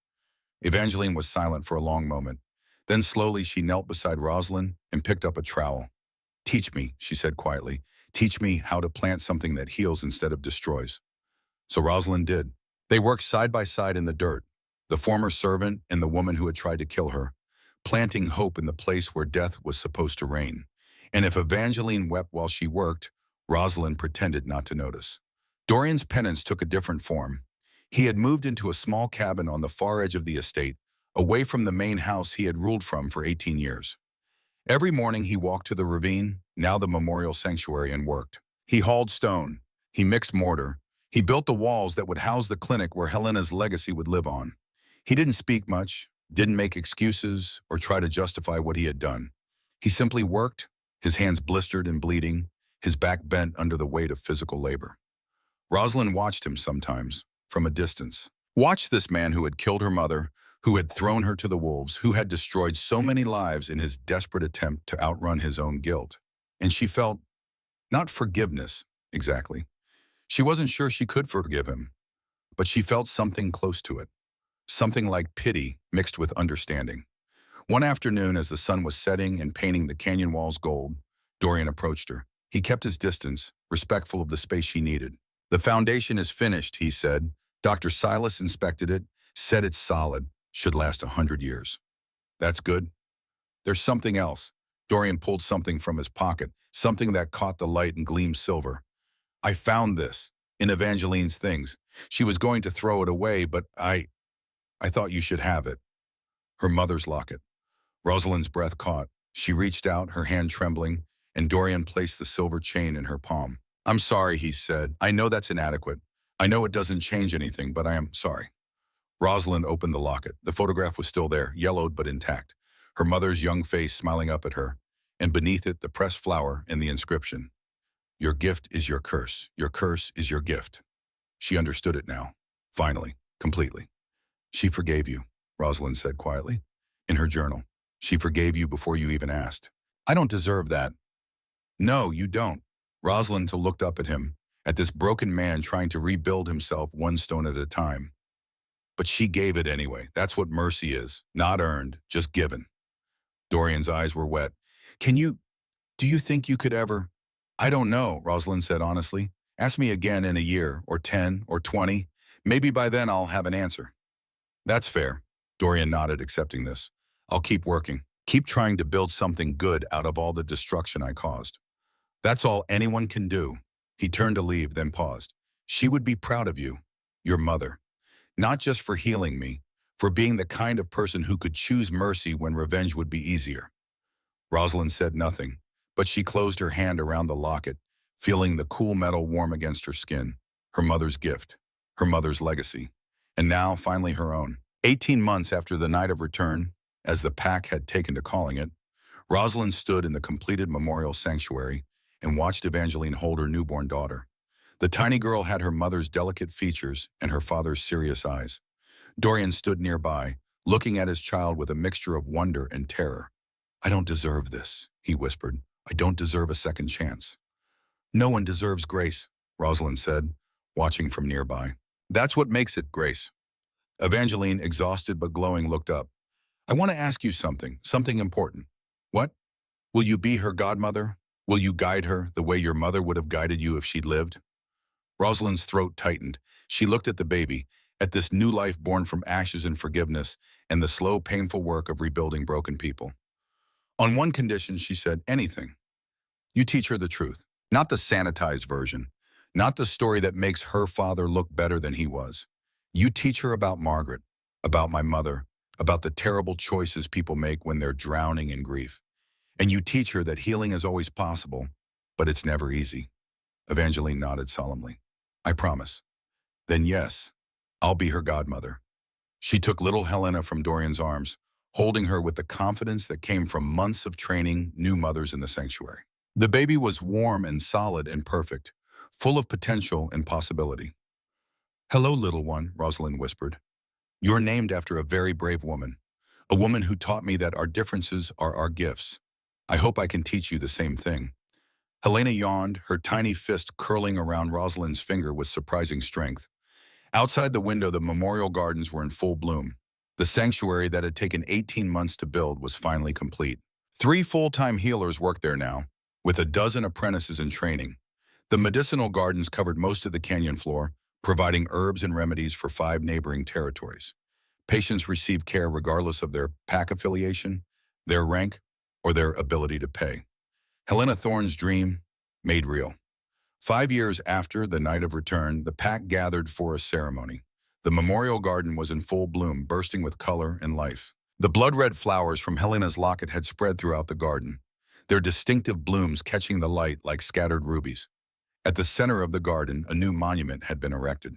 Evangeline was silent for a long moment. Then slowly she knelt beside Rosalind and picked up a trowel. Teach me, she said quietly. Teach me how to plant something that heals instead of destroys. So Rosalind did. They worked side by side in the dirt, the former servant and the woman who had tried to kill her, planting hope in the place where death was supposed to reign. And if Evangeline wept while she worked, Rosalind pretended not to notice. Dorian's penance took a different form. He had moved into a small cabin on the far edge of the estate, away from the main house he had ruled from for 18 years. Every morning he walked to the ravine, now the memorial sanctuary, and worked. He hauled stone. He mixed mortar. He built the walls that would house the clinic where Helena's legacy would live on. He didn't speak much, didn't make excuses, or try to justify what he had done. He simply worked, his hands blistered and bleeding, his back bent under the weight of physical labor. Rosalind watched him sometimes, from a distance. Watched this man who had killed her mother, who had thrown her to the wolves, who had destroyed so many lives in his desperate attempt to outrun his own guilt. And she felt, not forgiveness, exactly. She wasn't sure she could forgive him, but she felt something close to it. Something like pity mixed with understanding. One afternoon, as the sun was setting and painting the canyon walls gold, Dorian approached her. He kept his distance, respectful of the space she needed. "The foundation is finished," he said. "Dr. Silas inspected it, said it's solid, should last 100 years. That's good. There's something else." Dorian pulled something from his pocket, something that caught the light and gleamed silver. "I found this, in Evangeline's things. She was going to throw it away, but I thought you should have it." Her mother's locket. Rosalind's breath caught. She reached out, her hand trembling, and Dorian placed the silver chain in her palm. "I'm sorry," he said. "I know that's inadequate. I know it doesn't change anything, but I am sorry." Rosalind opened the locket. The photograph was still there, yellowed but intact, her mother's young face smiling up at her, and beneath it the pressed flower and the inscription, "Your gift is your curse. Your curse is your gift." She understood it now, finally, completely. "She forgave you," Rosalind said quietly. In her journal, "She forgave you before you even asked." "I don't deserve that." "No, you don't." Rosalind looked up at him, at this broken man trying to rebuild himself one stone at a time. "But she gave it anyway. That's what mercy is. Not earned, just given." Dorian's eyes were wet. Do you think you could ever?" "I don't know," Rosalind said honestly. "Ask me again in a year, or 10, or 20. Maybe by then I'll have an answer." "That's fair." Dorian nodded, accepting this. "I'll keep working. Keep trying to build something good out of all the destruction I caused. That's all anyone can do." He turned to leave, then paused. "She would be proud of you, your mother. Not just for healing me, for being the kind of person who could choose mercy when revenge would be easier." Rosalind said nothing, but she closed her hand around the locket, feeling the cool metal warm against her skin. Her mother's gift, her mother's legacy, and now finally her own. 18 months after the night of return, as the pack had taken to calling it, Rosalind stood in the completed memorial sanctuary and watched Evangeline hold her newborn daughter. The tiny girl had her mother's delicate features and her father's serious eyes. Dorian stood nearby, looking at his child with a mixture of wonder and terror. "I don't deserve this," he whispered. "I don't deserve a second chance." "No one deserves grace," Rosalind said, watching from nearby. "That's what makes it grace." Evangeline, exhausted but glowing, looked up. "I want to ask you something important." "What?" "Will you be her godmother? Will you guide her the way your mother would have guided you if she'd lived?" Rosalind's throat tightened. She looked at the baby, at this new life born from ashes and forgiveness, and the slow, painful work of rebuilding broken people. "On one condition," she said, "anything. You teach her the truth, not the sanitized version, not the story that makes her father look better than he was. You teach her about Margaret, about my mother, about the terrible choices people make when they're drowning in grief. And you teach her that healing is always possible, but it's never easy." Evangeline nodded solemnly. "I promise." "Then yes, I'll be her godmother." She took little Helena from Dorian's arms, holding her with the confidence that came from months of training new mothers in the sanctuary. The baby was warm and solid and perfect, full of potential and possibility. "Hello, little one," Rosalind whispered. "You're named after a very brave woman, a woman who taught me that our differences are our gifts. I hope I can teach you the same thing." Helena yawned, her tiny fist curling around Rosalind's finger with surprising strength. Outside the window, the memorial gardens were in full bloom. The sanctuary that had taken 18 months to build was finally complete. 3 full-time healers worked there now, with a dozen apprentices in training. The medicinal gardens covered most of the canyon floor, providing herbs and remedies for 5 neighboring territories. Patients received care regardless of their pack affiliation, their rank, or their ability to pay. Helena Thorne's dream made real. 5 years after the night of return, the pack gathered for a ceremony. The memorial garden was in full bloom, bursting with color and life. The blood-red flowers from Helena's locket had spread throughout the garden, their distinctive blooms catching the light like scattered rubies. At the center of the garden, a new monument had been erected.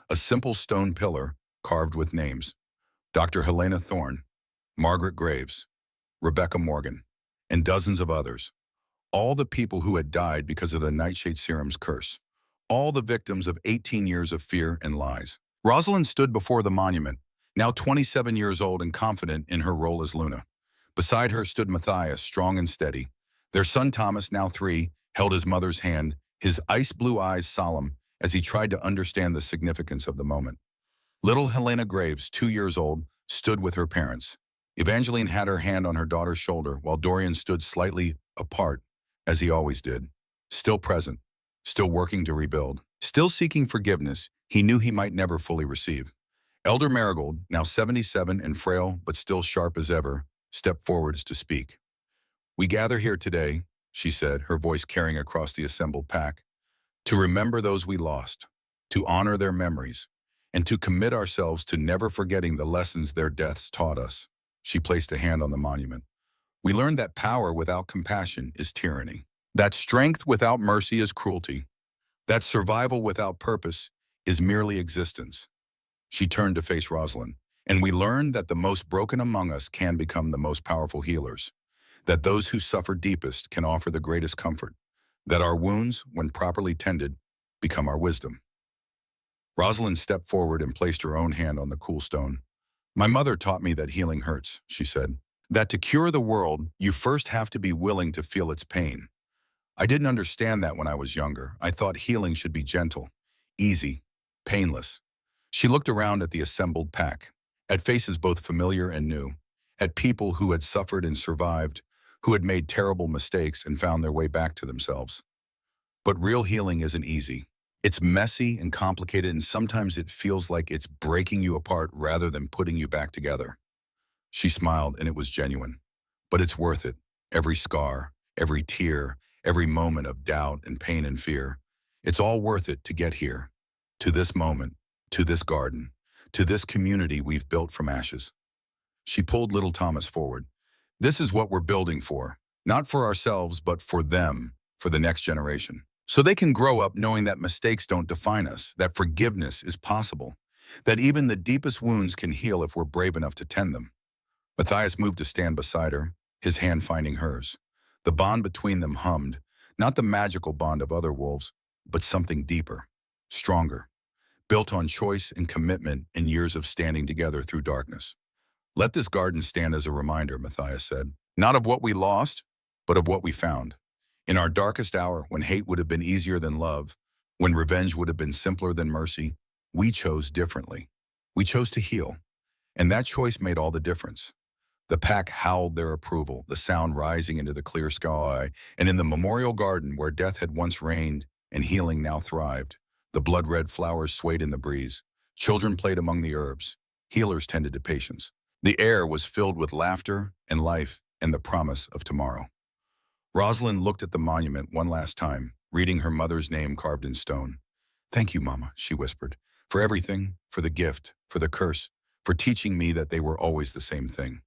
A simple stone pillar carved with names: Dr. Helena Thorne, Margaret Graves, Rebecca Morgan, and dozens of others. All the people who had died because of the nightshade serum's curse. All the victims of 18 years of fear and lies. Rosalind stood before the monument, now 27 years old and confident in her role as Luna. Beside her stood Matthias, strong and steady. Their son Thomas, now 3, held his mother's hand, his ice-blue eyes solemn as he tried to understand the significance of the moment. Little Helena Graves, 2 years old, stood with her parents. Evangeline had her hand on her daughter's shoulder, while Dorian stood slightly apart, as he always did. Still present, still working to rebuild, still seeking forgiveness he knew he might never fully receive. Elder Marigold, now 77 and frail but still sharp as ever, stepped forwards to speak. "We gather here today," she said, her voice carrying across the assembled pack, "to remember those we lost, to honor their memories, and to commit ourselves to never forgetting the lessons their deaths taught us." She placed a hand on the monument. "We learned that power without compassion is tyranny, that strength without mercy is cruelty, that survival without purpose is merely existence." She turned to face Rosalind. "And we learned that the most broken among us can become the most powerful healers, that those who suffer deepest can offer the greatest comfort, that our wounds, when properly tended, become our wisdom." Rosalind stepped forward and placed her own hand on the cool stone. "My mother taught me that healing hurts," she said. "That to cure the world, you first have to be willing to feel its pain. I didn't understand that when I was younger. I thought healing should be gentle, easy, painless." She looked around at the assembled pack, at faces both familiar and new, at people who had suffered and survived, who had made terrible mistakes and found their way back to themselves. But real healing isn't easy. It's messy and complicated, and sometimes it feels like it's breaking you apart rather than putting you back together. She smiled, and it was genuine. "But it's worth it. Every scar, every tear, every moment of doubt and pain and fear. It's all worth it to get here, to this moment, to this garden, to this community we've built from ashes." She pulled little Thomas forward. "This is what we're building for. Not for ourselves, but for them, for the next generation. So they can grow up knowing that mistakes don't define us, that forgiveness is possible, that even the deepest wounds can heal if we're brave enough to tend them." Matthias moved to stand beside her, his hand finding hers. The bond between them hummed, not the magical bond of other wolves, but something deeper, stronger, built on choice and commitment and years of standing together through darkness. "Let this garden stand as a reminder," Matthias said, "not of what we lost, but of what we found. In our darkest hour, when hate would have been easier than love, when revenge would have been simpler than mercy, we chose differently. We chose to heal, and that choice made all the difference." The pack howled their approval, the sound rising into the clear sky, and in the memorial garden where death had once reigned and healing now thrived, the blood-red flowers swayed in the breeze. Children played among the herbs. Healers tended to patients. The air was filled with laughter and life and the promise of tomorrow. Rosalind looked at the monument one last time, reading her mother's name carved in stone. "Thank you, Mama," she whispered, "for everything, for the gift, for the curse, for teaching me that they were always the same thing."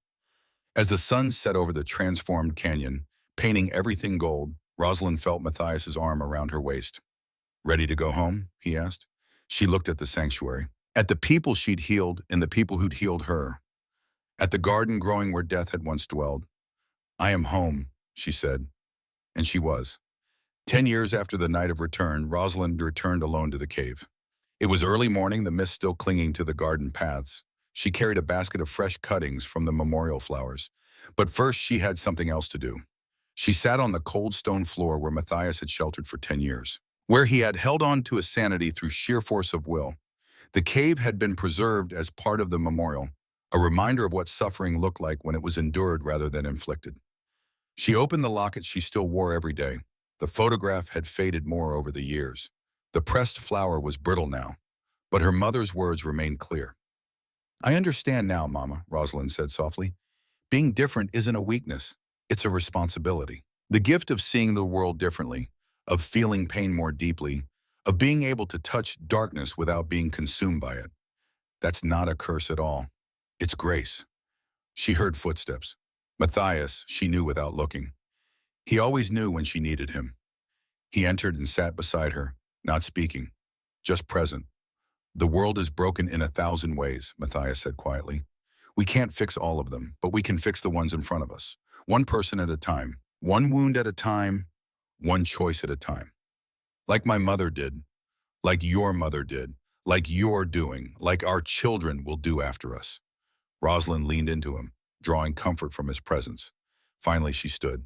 As the sun set over the transformed canyon, painting everything gold, Rosalind felt Matthias's arm around her waist. "Ready to go home?" he asked. She looked at the sanctuary, at the people she'd healed and the people who'd healed her, at the garden growing where death had once dwelled. "I am home," she said, and she was. 10 years after the night of return, Rosalind returned alone to the cave. It was early morning, the mist still clinging to the garden paths. She carried a basket of fresh cuttings from the memorial flowers. But first, she had something else to do. She sat on the cold stone floor where Matthias had sheltered for 10 years, where he had held on to his sanity through sheer force of will. The cave had been preserved as part of the memorial, a reminder of what suffering looked like when it was endured rather than inflicted. She opened the locket she still wore every day. The photograph had faded more over the years. The pressed flower was brittle now, but her mother's words remained clear. "I understand now, Mama," Rosalind said softly. Being different isn't a weakness, it's a responsibility. The gift of seeing the world differently, of feeling pain more deeply, of being able to touch darkness without being consumed by it. That's not a curse at all. It's grace. She heard footsteps. Matthias, she knew without looking. He always knew when she needed him. He entered and sat beside her, not speaking, just present. The world is broken in 1,000 ways, Matthias said quietly. We can't fix all of them, but we can fix the ones in front of us. One person at a time, one wound at a time, one choice at a time. Like my mother did, like your mother did, like you're doing, like our children will do after us. Rosalind leaned into him, drawing comfort from his presence. Finally, she stood.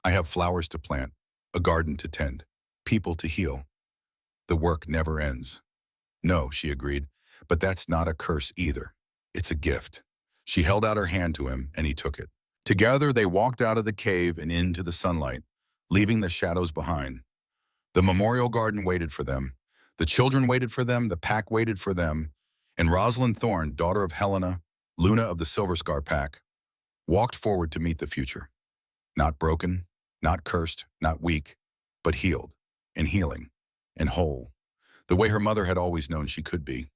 I have flowers to plant, a garden to tend, people to heal. The work never ends. No, she agreed, but that's not a curse either. It's a gift. She held out her hand to him, and he took it. Together, they walked out of the cave and into the sunlight, leaving the shadows behind. The memorial garden waited for them. The children waited for them, the pack waited for them, and Rosalind Thorne, daughter of Helena, Luna of the Silver Scar Pack, walked forward to meet the future. Not broken, not cursed, not weak, but healed, and healing, and whole, the way her mother had always known she could be.